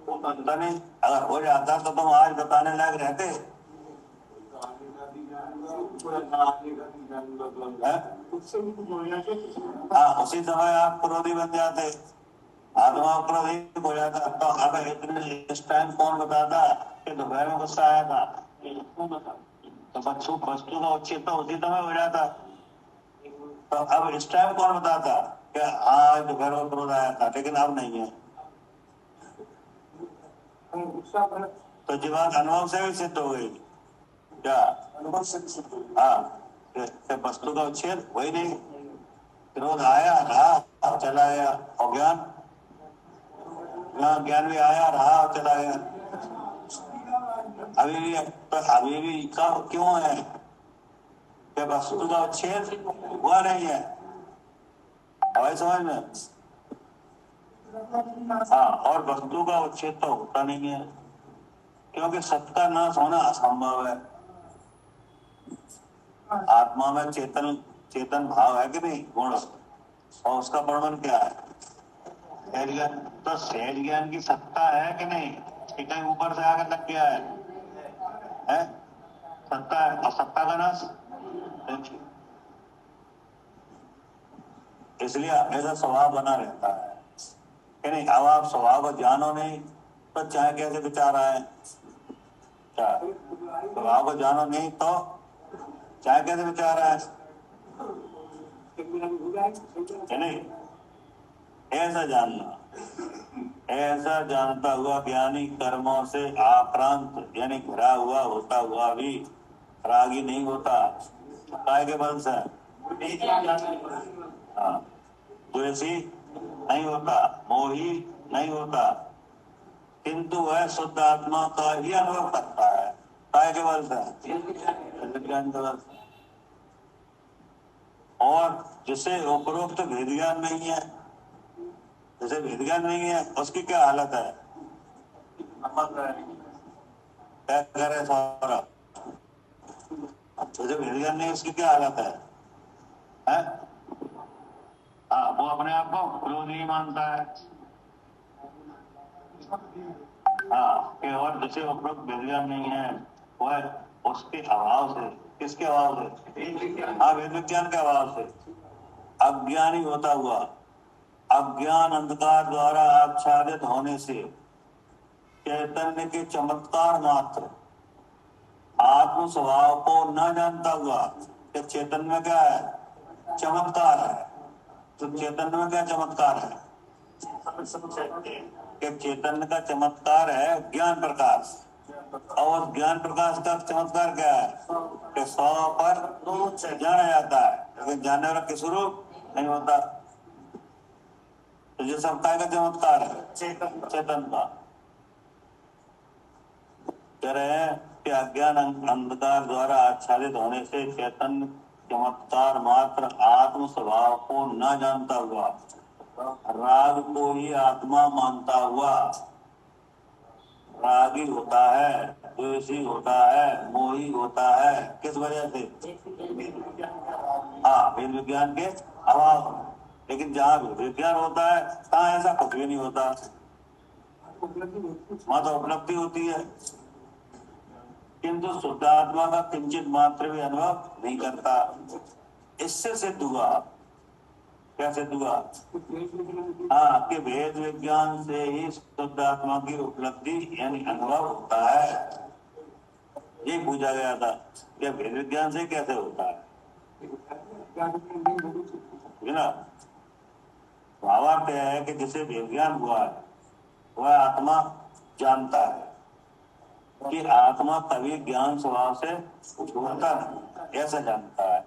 होता नहीं। अगर हो जाता तो तुम आज बताने लायक रहते। हाँ, उसी समय आप क्रोधी बन जाते, आत्मा क्रोधी हो जाता। तो अब इस टाइम कौन बताता कि दोपहर में गुस्सा आया था? तो वस्तु का उच्छेद तो उसी समय हो जाता। तो अब इस टाइम कौन बताता कि हाँ दोपहर में क्रोध आया था, लेकिन अब नहीं है। तो जी बात अनुभव से भी सिद्ध हो गई क्या? अनुभव से सिद्ध हो गई। हाँ, वस्तु का उच्छेद वही नहीं, क्रोध आया रहा चला गया, और ज्ञान भी आया रहा और चला गया। अभी भी क्यों है कि वस्तु का उच्छेद हुआ नहीं है? हमारी समझ में? हाँ, और वस्तु का उच्छेद तो होता नहीं है, क्योंकि सत्ता नाश होना असंभव है। आत्मा में चेतन चेतन भाव है कि नहीं, गुण, और उसका वर्णन क्या है? सहज ज्ञान। तो सहज ज्ञान की सत्ता है कि नहीं, कि कहीं ऊपर से आकर लग गया है? सत्ता है, और सत्ता का नाश। इसलिए ऐसा स्वभाव बना रहता है कि नहीं। अब आप स्वभाव को जानो नहीं तो चाहे कैसे विचार आए, क्या स्वभाव को जानो नहीं तो चाहे कैसे विचार है नहीं, ऐसा जानना, ऐसा जानता हुआ ज्ञानी कर्मों से आक्रांत यानी घिरा हुआ होता हुआ भी रागी नहीं होता। काय के बल से हाँ, द्वेषी नहीं होता, मोही नहीं होता, किंतु वह शुद्ध आत्मा का ही अनुभव करता है। काय के बल से विज्ञान के बल से। और जिसे उपरोक्त भेद ज्ञान नहीं है, जिसे भेद ज्ञान नहीं है उसकी क्या हालत है? क्या करे सौरभ, जिसे भेद ज्ञान नहीं उसकी क्या हालत है? हाँ, वो अपने आप को क्रोधी मानता है। हाँ, कि और जिसे उपरोक्त भेद ज्ञान नहीं है वह उसके अभाव से, किसके अभाव से? हाँ, वेद विज्ञान के अभाव से अज्ञानी होता हुआ, अज्ञान अंधकार द्वारा आच्छादित होने से चैतन्य के चमत्कार मात्र आत्म स्वभाव को न जानता हुआ कि चैतन्य में क्या है? चमत्कार है। तो चैतन्य में क्या चमत्कार है? कि चैतन्य का चमत्कार है ज्ञान प्रकाश, और ज्ञान प्रकाश का चमत्कार क्या है? कि 100 पर जाना जाता है, लेकिन जानने वाला किस रूप नहीं होता। तो ये सब काय का चमत्कार है? चेतन का। कह रहे हैं कि अज्ञान अंधकार द्वारा आच्छादित होने से चैतन्य चमत्कार मात्र आत्म स्वभाव को न जानता हुआ, राग को ही आत्मा मानता हुआ रागी होता है, द्वेषी होता है, मोही होता है। किस वजह से? हाँ, वेद विज्ञान के अभाव। लेकिन जहाँ विज्ञान होता है तहाँ ऐसा कुछ भी नहीं होता, वहां तो उपलब्धि होती है, किंतु शुद्ध आत्मा का किंचित मात्र भी अनुभव नहीं करता। इससे सिद्ध हुआ, क्या सिद्ध हुआ? हाँ, कि भेद विज्ञान से ही शुद्ध आत्मा की उपलब्धि यानी अनुभव होता है। ये पूछा गया था कि भेद विज्ञान से कैसे होता है ना। भावार्थ यह है कि जिसे भेद ज्ञान हुआ है वह आत्मा जानता है कि आत्मा कभी ज्ञान स्वभाव से होता नहीं, ऐसा जानता है।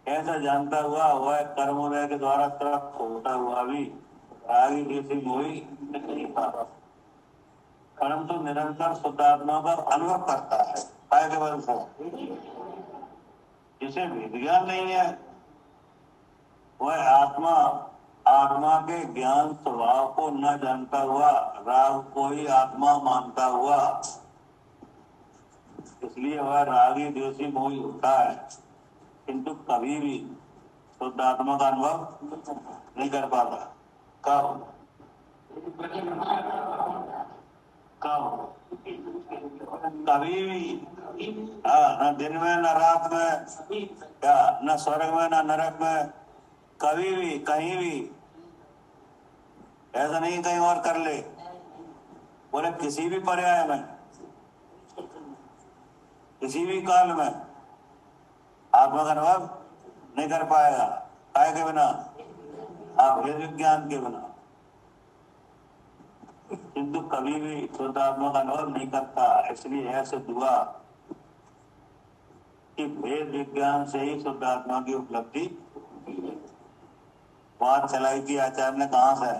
ऐसा जानता हुआ वह कर्मोदय के द्वारा तृप्त होता हुआ भी रागी जैसी मोही नहीं पाता, परंतु निरंतर शुद्ध आत्मा का अनुभव करता है। काय के बल से? जिसे भेद ज्ञान नहीं है वह आत्मा आत्मा के ज्ञान स्वभाव को न जानता हुआ राग को ही आत्मा मानता हुआ, इसलिए वह रागी द्वेषी मोही होता है, किंतु कभी भी शुद्ध आत्मा का अनुभव नहीं कर पाता। कब? कब? कभी भी। हाँ, न दिन में न रात में, क्या न स्वर्ग में न नरक में, कभी भी कहीं भी। ऐसा नहीं कहीं और कर ले, बोले किसी भी पर्याय में, किसी भी काल में आत्मा का अनुभव नहीं कर पाएगा। काय के बिना? आप वेद विज्ञान के बिना। किंतु कभी भी शुद्ध आत्मा का अनुभव नहीं करता। इसलिए ऐसे दुआ कि वेद विज्ञान से ही शुद्ध आत्मा की उपलब्धि। बात चलाई थी आचार्य ने कहाँ से?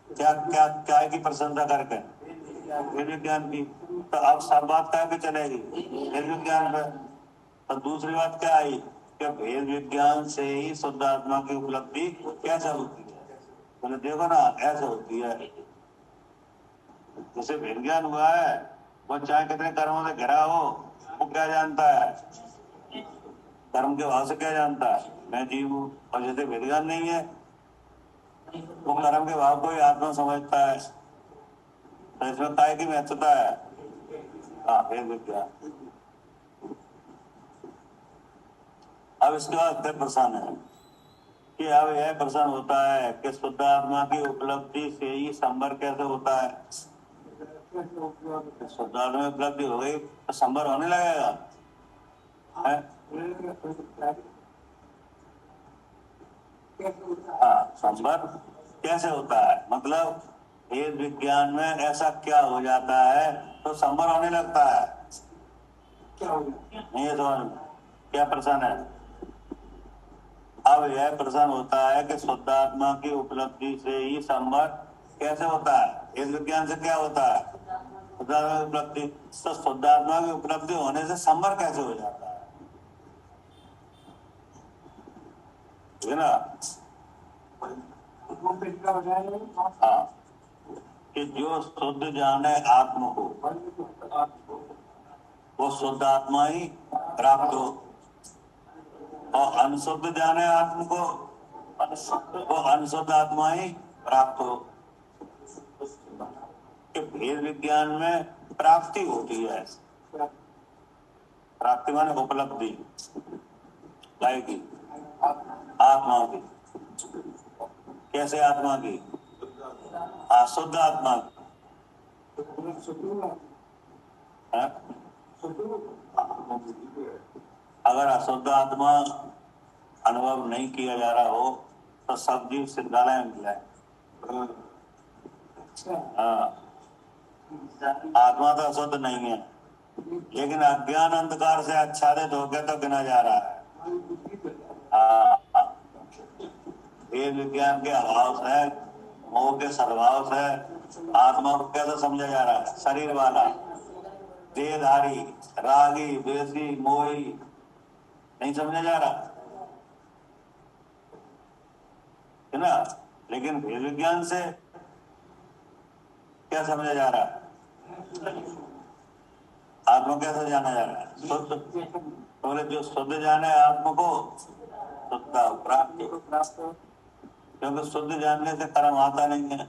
क्या क्या क्या की प्रशंसा करके? वेद विज्ञान की। तो अब सब बात क्या पे चलेगी? वेद विज्ञान पे। तो दूसरी बात क्या आई कि वेद विज्ञान से ही शुद्ध आत्मा की उपलब्धि कैसे होती है? बोले देखो ना, ऐसे होती है। जिसे वेद ज्ञान हुआ है वो चाहे कितने कर्मों से घिरा हो, वो क्या जानता है? कर्म के भाव से क्या जानता है? मैं जीव हूँ। और जैसे वेद ज्ञान नहीं है वो कर्म के भाव को ही आत्मा समझता है। तो इसमें काय की महत्वता है? हाँ, वेद विज्ञान। अब इसके बाद फिर प्रश्न है कि अब यह प्रश्न होता है कि शुद्ध आत्मा की उपलब्धि से ही संवर कैसे होता है? शुद्ध आत्मा में उपलब्धि हो गई तो संबर होने लगेगा है? हाँ, संबर कैसे होता है, मतलब वेद विज्ञान में ऐसा क्या हो जाता है तो संबर होने लगता है? नहीं है समझ में? क्या प्रश्न है? अब यह प्रश्न होता है कि शुद्ध आत्मा की उपलब्धि से ही संबर कैसे होता है? वेद विज्ञान से क्या होता है? शुद्ध आत्मा की उपलब्धि। तो शुद्ध आत्मा की उपलब्धि होने से संबर कैसे हो जाता है? ठीक है ना? हाँ, कि जो शुद्ध जाने आत्मा को वो शुद्ध आत्मा ही प्राप्त हो, और अनशुद्ध जाने आत्मा को वो अनशुद्ध आत्मा ही प्राप्त हो। कि भेद विज्ञान में प्राप्ति होती है, प्राप्ति माने उपलब्धि लाएगी आत्मा की। कैसे आत्मा की? अशुद्ध आत्मा की है? अगर अशुद्ध आत्मा अनुभव नहीं किया जा रहा हो तो सब जीव सिद्धालय में मिला है। हाँ, आत्मा तो अशुद्ध नहीं है, लेकिन अज्ञान अंधकार से आच्छादित होकर तो गिना जा रहा है। वेद विज्ञान के अभाव से, मोह के सद्भाव से आत्मा को कैसे समझा जा रहा है? शरीर वाला, देहधारी, रागी, द्वेषी, मोही नहीं समझा जा रहा है ना? लेकिन वेद विज्ञान से क्या समझा जा रहा है? आत्मा कैसे जाना जा रहा है? शुद्ध। बोले जो शुद्ध जाने आत्मा को शुद्धता प्राप्त, क्योंकि शुद्ध जानने से कर्म आता नहीं है,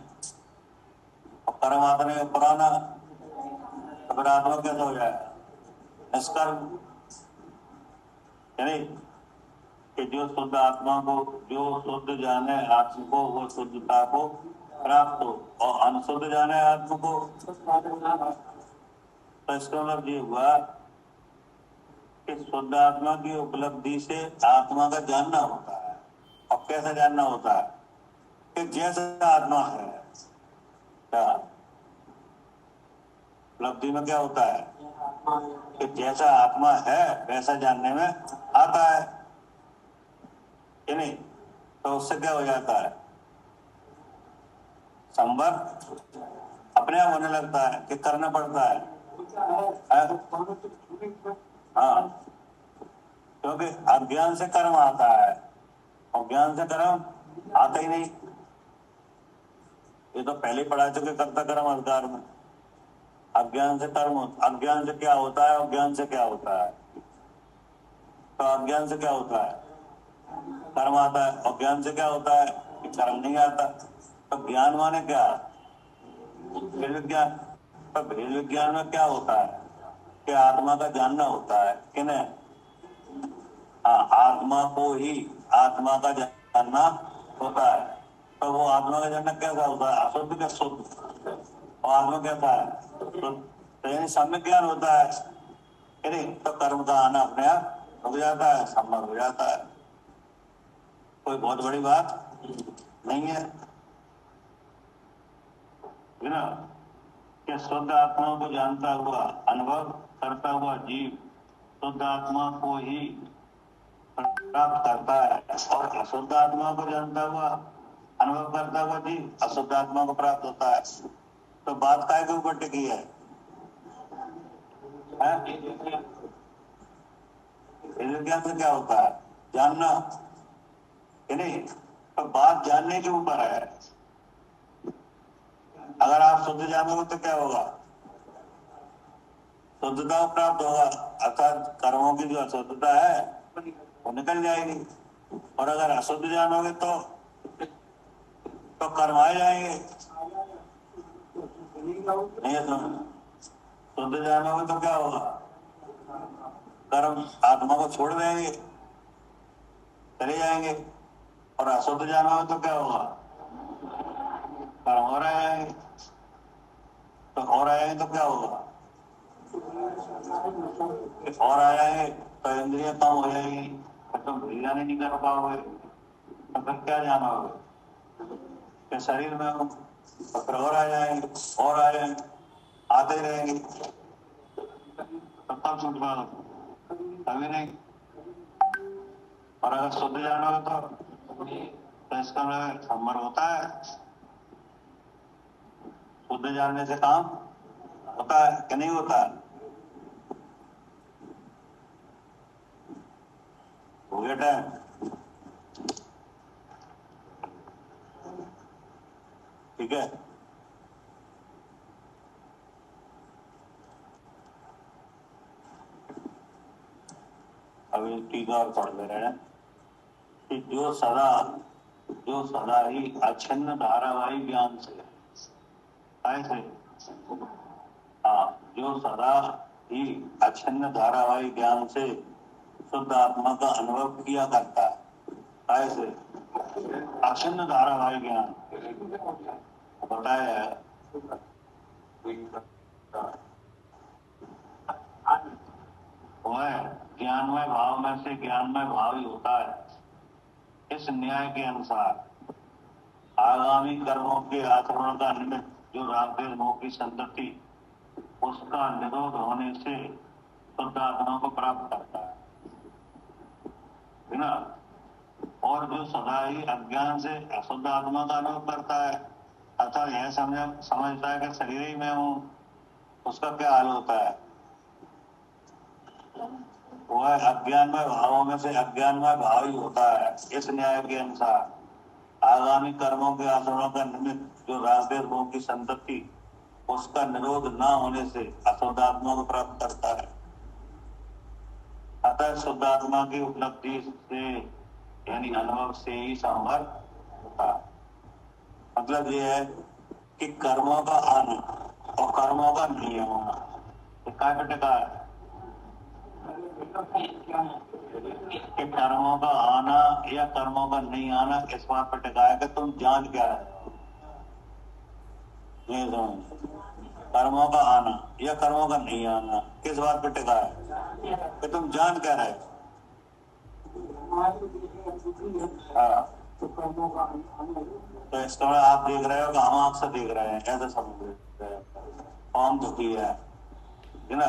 और कर्म आता नहीं है पुराना, तो फिर आत्मा कैसे हो जाएगा? निष्कर्म। यानी कि जो शुद्ध आत्मा को, जो शुद्ध जाने आत्मा को वो शुद्धता को प्राप्त हो, और अनशुद्ध जाने आत्मा को, तो इसका मतलब ये हुआ कि शुद्ध आत्मा की उपलब्धि से आत्मा का जानना होता है। और कैसे जानना होता है? कि जैसा आत्मा है, क्या उपलब्धि में क्या होता है कि जैसा आत्मा है वैसा जानने में आता है कि नहीं? तो उससे क्या हो जाता है? संबर अपने आप होने लगता है कि करना पड़ता है? हाँ, क्योंकि अज्ञान से कर्म आता है और ज्ञान से कर्म आता ही नहीं। ये तो पहले पढ़ा चुके कर्ता कर्म अधिकार में। अज्ञान से कर्म, अज्ञान से क्या होता है और ज्ञान से क्या होता है? तो अज्ञान से क्या होता है? कर्म आता है, और ज्ञान से क्या होता है कि कर्म नहीं आता। तो ज्ञान माने क्या? भेद विज्ञान। तो भेद विज्ञान में क्या होता है कि आत्मा का जानना होता है कि नहीं? हाँ, आत्मा को ही आत्मा का जानना होता है। तो वो आत्मा का जानना कैसा होता है? अशुद्ध का शुद्ध। और आत्मा कैसा है? शुद्ध। तो यानी सम्यक ज्ञान होता है कि नहीं? तो कर्म का आना अपने आप रुक जाता है, सम्मत हो जाता है। कोई बहुत बड़ी बात नहीं है ना? कि शुद्ध आत्मा को जानता हुआ, अनुभव करता हुआ जीव शुद्ध आत्मा को ही प्राप्त करता है, और अशुद्ध आत्मा को जानता हुआ, अनुभव करता हुआ जीव अशुद्ध आत्मा को प्राप्त होता है। तो बात काय के ऊपर टिकी है? विज्ञान से क्या होता है? जानना कि नहीं? तो बात जानने के ऊपर है। अगर आप शुद्ध जानोगे तो क्या होगा? शुद्धता को प्राप्त होगा, अर्थात कर्मों की जो अशुद्धता है वो निकल जाएगी। और अगर अशुद्ध जानोगे तो कर्म आ जाएंगे। नहीं है? शुद्ध जानोगे तो क्या होगा? कर्म आत्मा को छोड़ देंगे, चले जाएंगे। और अशुद्ध जानोगे तो क्या होगा? कर्म हो रहे जाएंगे। तो और आ जाएंगे तो क्या होगा? और आ जाएंगे तो इंद्रियां कम हो जाएंगी, तो तुम क्रिया नहीं कर पाओगे, तो फिर क्या जाना होगा कि शरीर में हो, तो फिर और आ जाएंगे, और आ जाएंगे, आते रहेंगे, तो कब छूट पाओगे? कभी नहीं। और अगर शुद्ध जानोगे तो इसका संभव होता है। शुद्ध जानने से काम होता है कि नहीं होता है? हो गया टाइम? ठीक है। अभी टीका और पढ़ ले रहे हैं कि जो सदा ही अछिन्न धारावाही ज्ञान से, ऐसे हाँ, जो सदा ही अछिन्न धारावाही ज्ञान से शुद्ध आत्मा का अनुभव किया करता है, ऐसे अछिन्न धारावाही ज्ञान बताया है। वह ज्ञानमय भाव में से ज्ञानमय भाव ही होता है। इस न्याय के अनुसार आगामी कर्मों के आचरण का निमित्त जो रागद्वेष मोह की संतति, उसका निरोध होने से शुद्ध आत्मा को प्राप्त करता है ना। और जो सदा ही अज्ञान से अशुद्ध आत्मा का अनुभव करता है, अर्थात यह समझता है कि शरीर ही मैं हूँ, उसका क्या हाल होता है? वह अज्ञानमय भावों में से अज्ञानमय भाव ही होता है। इस न्याय के अनुसार आगामी कर्मों के आचरणों का निमित्त जो रागद्वेष मोह की संतति, उसका निरोध न होने से अशुद्ध आत्मा को प्राप्त करता है। अतः शुद्ध आत्मा की उपलब्धि से यानी अनुभव से ही संभव होता है। मतलब ये है कि कर्मों का आना और कर्मों का नहीं होना क्या टिका है? कि कर्मों का आना या कर्मों का नहीं आना इस बात पर टिका है कि तुम जान क्या रहे हो। ये कर्मों का आना या कर्मों का नहीं आना किस बात पर टिका है? कि तुम जान क्या रहे हो। हाँ, तो इसका आप देख रहे हो कि हम आंख से देख रहे हैं, ऐसा समझ रहे हैं। कौन दुखी है ना?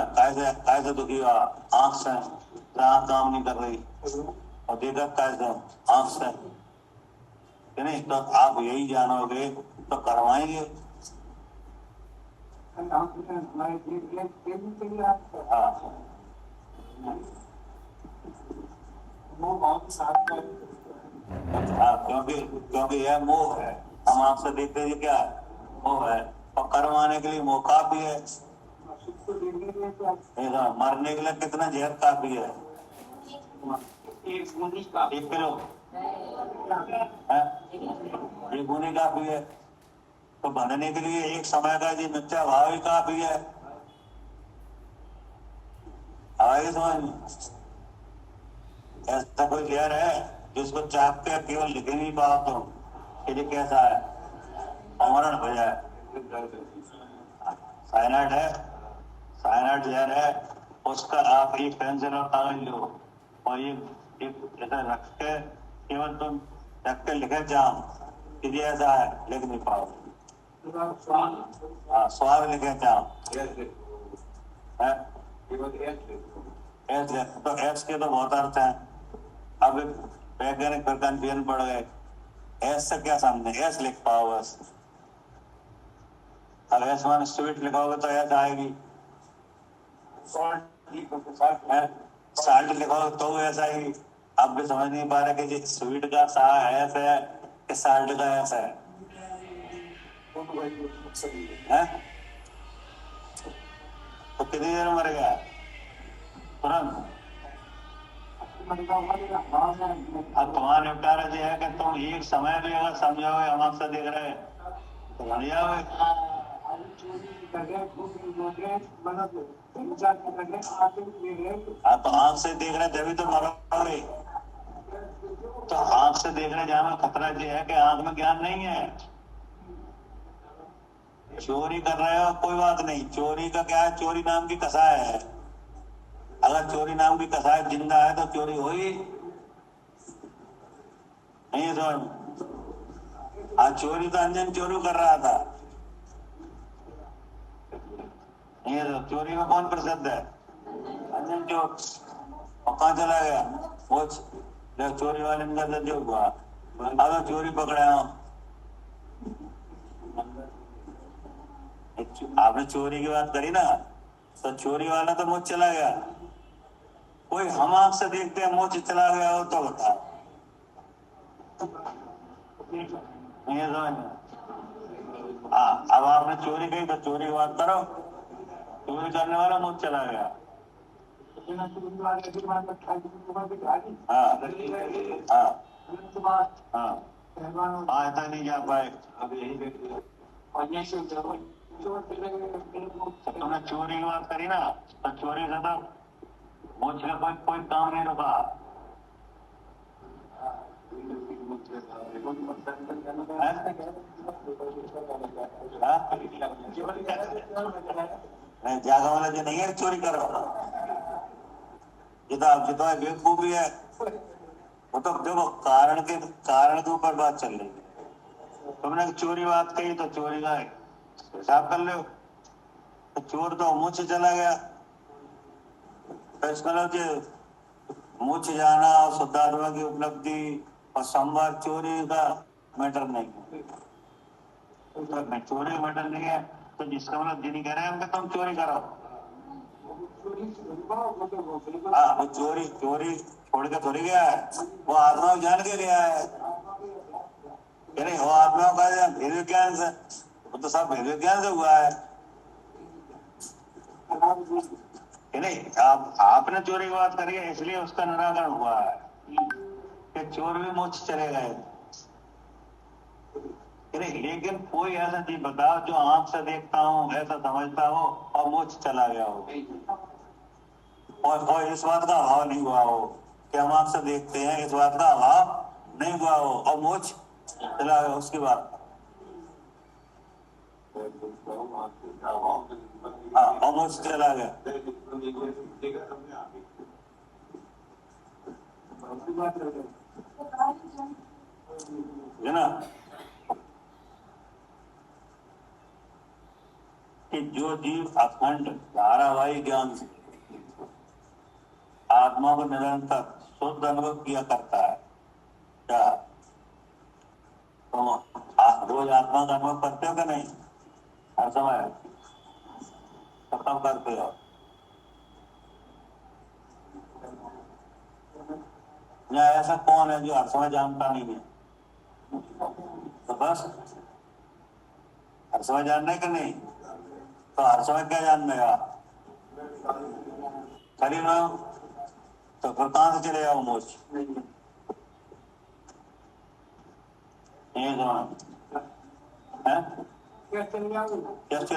कैसे दुखी हुआ? आंख से, आंख काम नहीं कर रही और देखा कैसे आंख से, नहीं? तो आप यही जानोगे तो करवाएंगे। हाँ, क्योंकि यह मोह है। हम आपसे देखते हैं क्या है? मोह है। और कर्म आने के लिए मोह काफी है। मरने के लिए कितना जहर काफी है? 1 किलो ये गुनी काफी है। तो बनने के लिए एक समय का जी मिथ्या भाव ही काफी है। आगे समझ में? ऐसा कोई जहर है जिसको चाप के केवल लिख नहीं पाओ तुम ये कैसा है? अमरण हो जाए। साइनाइड है, साइनाइड जहर है, उसका आप एक पेंसिल और कागज लो और ये ऐसा रख के केवल तुम रख के लिखे जाम कि ऐसा है, लिख नहीं पाओ। हाँ, स्वाद लिखे जाम तो एस के तो बहुत अर्थ है। अब वैज्ञानिक पर कंफ्यूजन पड़ गए, एस से क्या समझे? एस लिख पाओ बस। अब एस मान स्वीट लिखोगे तो एस आएगी, साल्ट लिखोगे तो एस आएगी। अब भी समझ नहीं पा रहे कि स्वीट का सा एस है कि साल्ट का एस है? तो कितनी देर मर गया? तुरंत। अब तुम्हारा निपटारा जो है कि तुम एक समय भी अगर समझोगे हम आपसे देख रहे तो बन जाओगे। हाँ, तो आंख से देख रहे तभी तो मरोगे। तो आंख से देखने जाना खतरा ये है कि आंख में ज्ञान नहीं है। चोरी कर रहे हो कोई बात नहीं, चोरी का क्या है, चोरी नाम की कसाय है। अगर चोरी नाम की कसाय जिंदा है तो चोरी हुई नहीं। समझ, आज चोरी तो अंजन चोरू कर रहा था। ये तो चोरी में कौन प्रसिद्ध है? अंजन चोर। और कहाँ चला गया वो? जब चोरी वाले ने कहा जो हुआ, अगर चोरी पकड़ा हो, आपने चोरी की बात करी ना, तो चोरी वाला तो मुझ चला गया। कोई हम आंख से देखते हैं मुझ चला गया हो तो बता। नहीं समझ। हाँ, अब आपने चोरी की तो चोरी की बात करो। चोरी करने वाला मुझ चला गया। हाँ हाँ हाँ हाँ, ऐसा नहीं जा पाए। तुमने चोरी की बात करी ना, तो चोरी से तो मुझ का कोई काम नहीं रुका। नहीं, जागा वाला जो नहीं है चोरी करो, ये तो आप जितना बेवकूफी है। वो तो देखो कारण के ऊपर बात चल रही है। तुमने चोरी बात कही तो चोरी का हिसाब कर लो। तो चोर तो मुंह से चला गया, तो इसका मतलब मुझ जाना और शुद्धात्मा की उपलब्धि और संवाद चोरी का मैटर नहीं। तो चोरी मैटर नहीं है, तो जिसका मतलब दिन कह रहे हैं हम कि तुम चोरी करो। हाँ, वो चोरी चोरी छोड़ के थोड़ी गया है, वो आत्मा को जान के गया है। नहीं, वो आत्मा का भेद विज्ञान से, वो तो सब भेद विज्ञान से हुआ है। नहीं, आपने चोरी की बात करी है इसलिए उसका निराकरण हुआ है कि चोर भी मोक्ष चले गए। नहीं, लेकिन कोई ऐसा चीज बताओ जो आंख से देखता हूँ ऐसा समझता हो और मोक्ष चला गया हो, और इस बात का अभाव नहीं हुआ हो कि हम आंख से देखते हैं, इस बात का अभाव नहीं हुआ हो और मोक्ष चला गया, उसकी बात। हाँ, और मोक्ष चला गया है ना। कि जो जीव अखंड धारावाही ज्ञान से आत्मा को निरंतर शुद्ध अनुभव किया करता है, क्या तो आप रोज आत्मा का अनुभव करते हो कि नहीं? हर समय तो कब करते हो? या ऐसा कौन है जो हर समय जानता नहीं है? तो बस हर समय जानने का नहीं, तो हर समय क्या जानने का? शरीर में, तो फिर कहां से चले जाओ मोक्ष? ये है क्या चले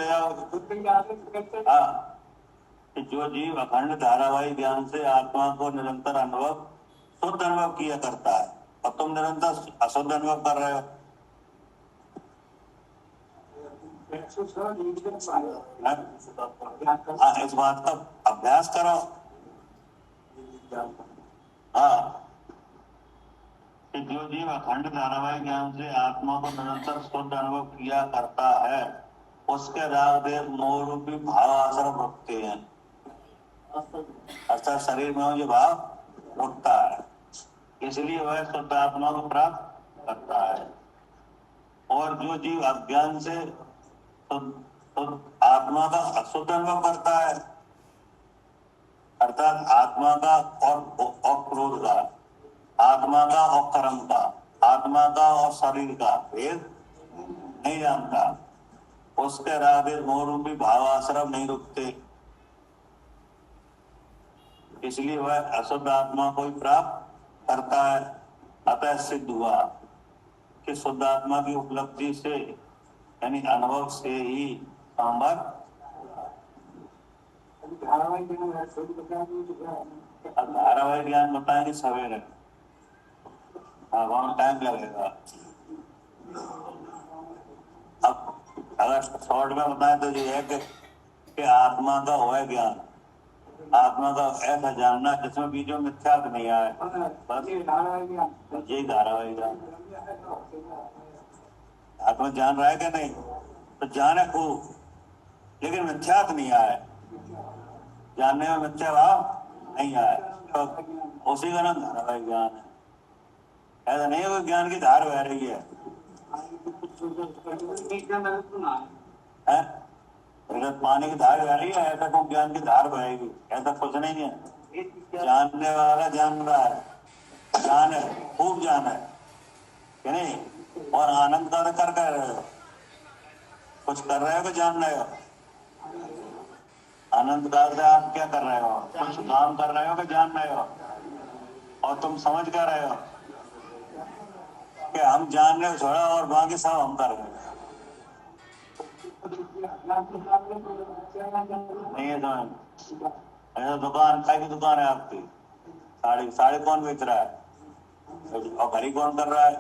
जाओ? हाँ, कि जो जीव अखंड धारावाही ज्ञान से आत्मा को निरंतर अनुभव शुद्ध अनुभव किया करता है, और तुम निरंतर अशुद्ध अनुभव कर रहे हो। हाँ, इस बात का अभ्यास करो। हाँ, कि जो जीव अखंड धारावाहिक ज्ञान से आत्मा को निरंतर शुद्ध अनुभव किया करता है, उसके राग देव मोह रूपी भाव आश्रम रुकते हैं। अर्थात शरीर में जो भाव रुकता है, इसलिए वह शुद्ध आत्मा को प्राप्त करता है। और जो जीव अज्ञान से आत्मा का अशुद्ध अनुभव करता है, अर्थात आत्मा का और क्रोध का, आत्मा का और कर्म का, आत्मा का और शरीर का भेद नहीं जानता, उसके राधे मोह रूपी भाव आश्रम नहीं रुकते, इसलिए वह अशुद्ध आत्मा को ही प्राप्त करता है। अतः सिद्ध हुआ कि शुद्ध आत्मा की उपलब्धि से यानी अनुभव से ही संबंध धारावाहिक ज्ञान बताएंगे सवेरे। हाँ, वहां टाइम लगेगा। अब अगर शॉर्ट में बताएं तो ये है कि आत्मा का है ज्ञान, आत्मा का ऐसा जानना जिसमें बीच में मिथ्यात्व नहीं आए, बस यही धारावाहिक ज्ञान। आत्मा जान रहा है कि नहीं, तो जाने खूब, लेकिन मिथ्यात्व नहीं आए, जानने में मिथ्या भाव नहीं आए, तो उसी का नाम धारावाहिक ज्ञान है। ऐसा नहीं है कोई ज्ञान की धार बह रही है, पानी की धार बह रही है, ऐसा कोई ज्ञान की धार बहेगी, ऐसा कुछ नहीं है। जानने वाला जान रहा है, जान है, खूब जान है कि नहीं, और आनंद का कर रहे हो, कुछ कर रहे हो कि जान रहे हो? आनंद का अर्थ आप क्या कर रहे हो, कुछ काम कर रहे हो कि जान रहे हो? और तुम समझ कर रहे हो कि हम जान रहे हो छोड़ा और बाकी सब हम कर रहे हैं। नहीं है समझ। ऐसा दुकान, काय की दुकान है आपकी, साड़ी, साड़ी कौन बेच रहा है, और घड़ी कौन कर रहा है?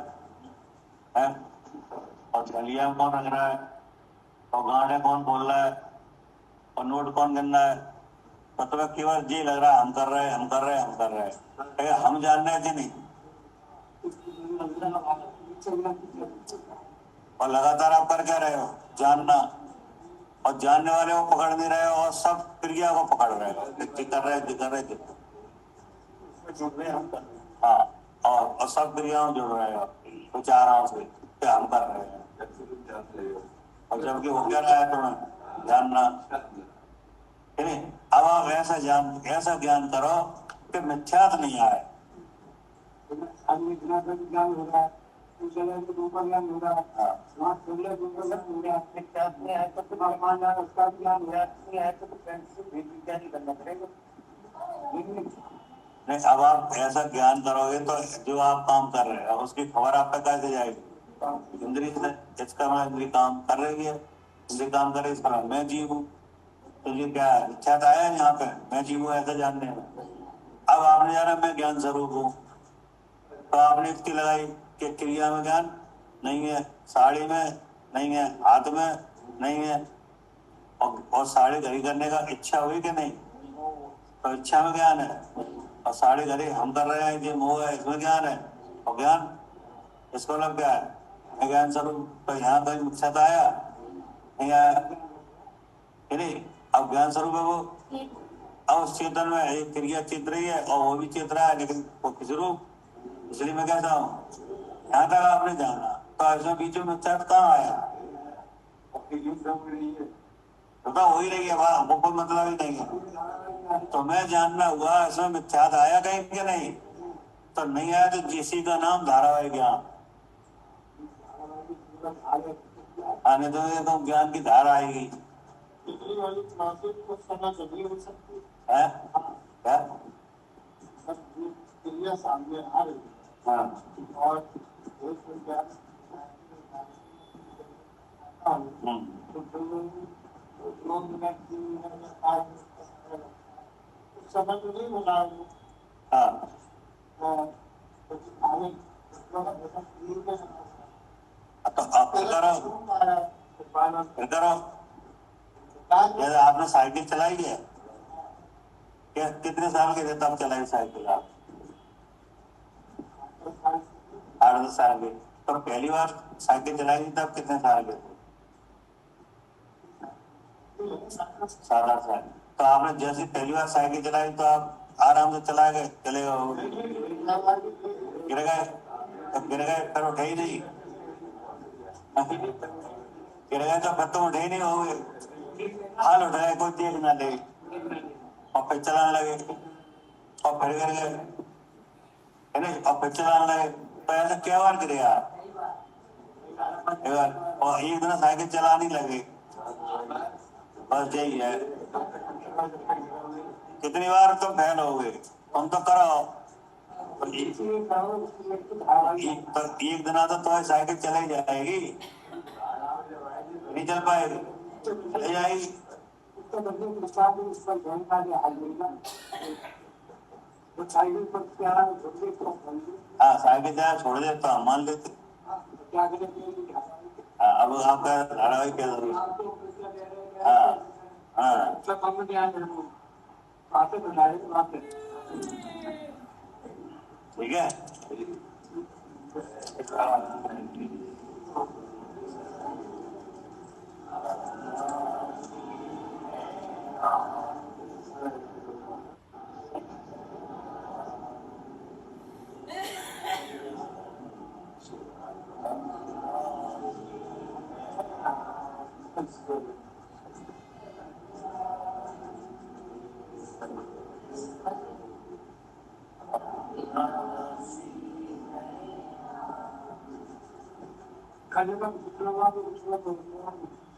और गलिया में कौन रख रहा है, और गाने कौन बोल रहा है, और नोट कौन गिन रहा है? तो तुम्हें केवल जी लग रहा है हम कर रहे हैं, हम कर रहे हैं, हम कर रहे हैं, हम जान रहे थे नहीं। और लगातार आप कर क्या रहे हो, जानना, और जानने वाले को पकड़ नहीं रहे हो, और सब क्रिया को पकड़ रहे हो, कर रहे हाँ, और सब क्रियाओं जुड़ रहे हो विचारों से कि हम कर रहे हैं, और जबकि हो क्या रहा है तुम्हें जानना। अब आप ऐसा ज्ञान करो कि मिथ्यात्व नहीं आए। ज्ञान हो रहा है, ज्ञान हो रहा है, उसका ज्ञान हो रहा है, तो नहीं करना पड़ेगा। नहीं, अब आप ऐसा ज्ञान करोगे तो जो आप काम कर रहे हो उसकी खबर आप तक कैसे जाएगी? इंद्री से, इसका मैं इंद्री काम कर रही है, इंद्री काम कर रही है, इसका मैं जीव हूँ, तो ये क्या है, इच्छा आया है यहाँ पे, मैं जीव हूँ ऐसा जानने में। अब आपने जाना मैं ज्ञान स्वरूप हूँ, तो आपने युक्ति लगाई कि क्रिया में ज्ञान नहीं है, साड़ी में नहीं है, हाथ में नहीं है, और साड़ी घड़ी करने का इच्छा हुई कि नहीं, तो इच्छा में ज्ञान है, और साड़ी घड़ी हम कर रहे हैं, ये मोह है, इसमें ज्ञान है, और ज्ञान इसको लग गया है ज्ञान स्वरूप, तो यहाँ कहीं मुख्यता आया नहीं आया, नहीं। अब ज्ञान स्वरूप है वो, अब उस चेतन में एक क्रिया चित रही है और वो भी चित रहा है, लेकिन वो किस रूप, इसलिए मैं कहता हूँ यहाँ तक आपने जाना, तो इसमें बीच में मुख्यता कहाँ आया, तो हो ही रही है, वहां हमको कोई मतलब ही नहीं है। तो मैं जानना हुआ इसमें मिथ्यात आया कहीं कि नहीं, तो नहीं आया, तो जिसी का नाम धारावाहिक ज्ञान। आने तो ज्ञान की धारा आएगी है क्या सामने आ रही, हाँ, और समझ नहीं बना, हाँ, तो आप करो, जैसे आपने साइकिल चलाई है, क्या कितने साल के थे तब चलाई साइकिल आप? 8-10 साल के। तो पहली बार साइकिल चलाई थी तब कितने साल के थे? 7-8 साल। तो आपने जैसे पहली बार साइकिल चलाई तो आप आराम से चला गए, चले गए, गिर गए, तो गिर गए फिर उठे ही नहीं, गिर गए तो फिर तुम उठे ही नहीं होगे, हाल उठ गए, कोई देख ना ले, और फिर चलाने लगे, और फिर गिर गए, है ना, और फिर चलाने लगे, तो ऐसा क्या बार गिरे आप? और एक दिन साइकिल चलाने लगे, बस यही है। कितनी बार तुम फेल हो गए, तुम तो करो, तो एक दिन आता तो साइकिल चलाई जाएगी, नहीं चल पाएगी, चले जाएगी। हाँ, साइकिल जहाँ छोड़ देता मान लेते, हाँ, अब आपका धारावाहिक क्या हाँ हाँ ठीक है।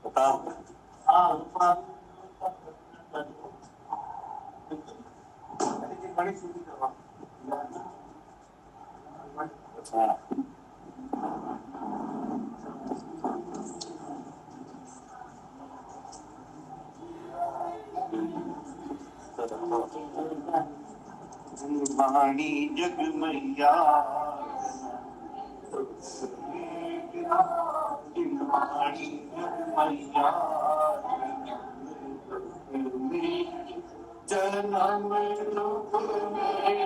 बताओ। हाँ वाणी जग मैया वाणी जग मैया जन्म रूप में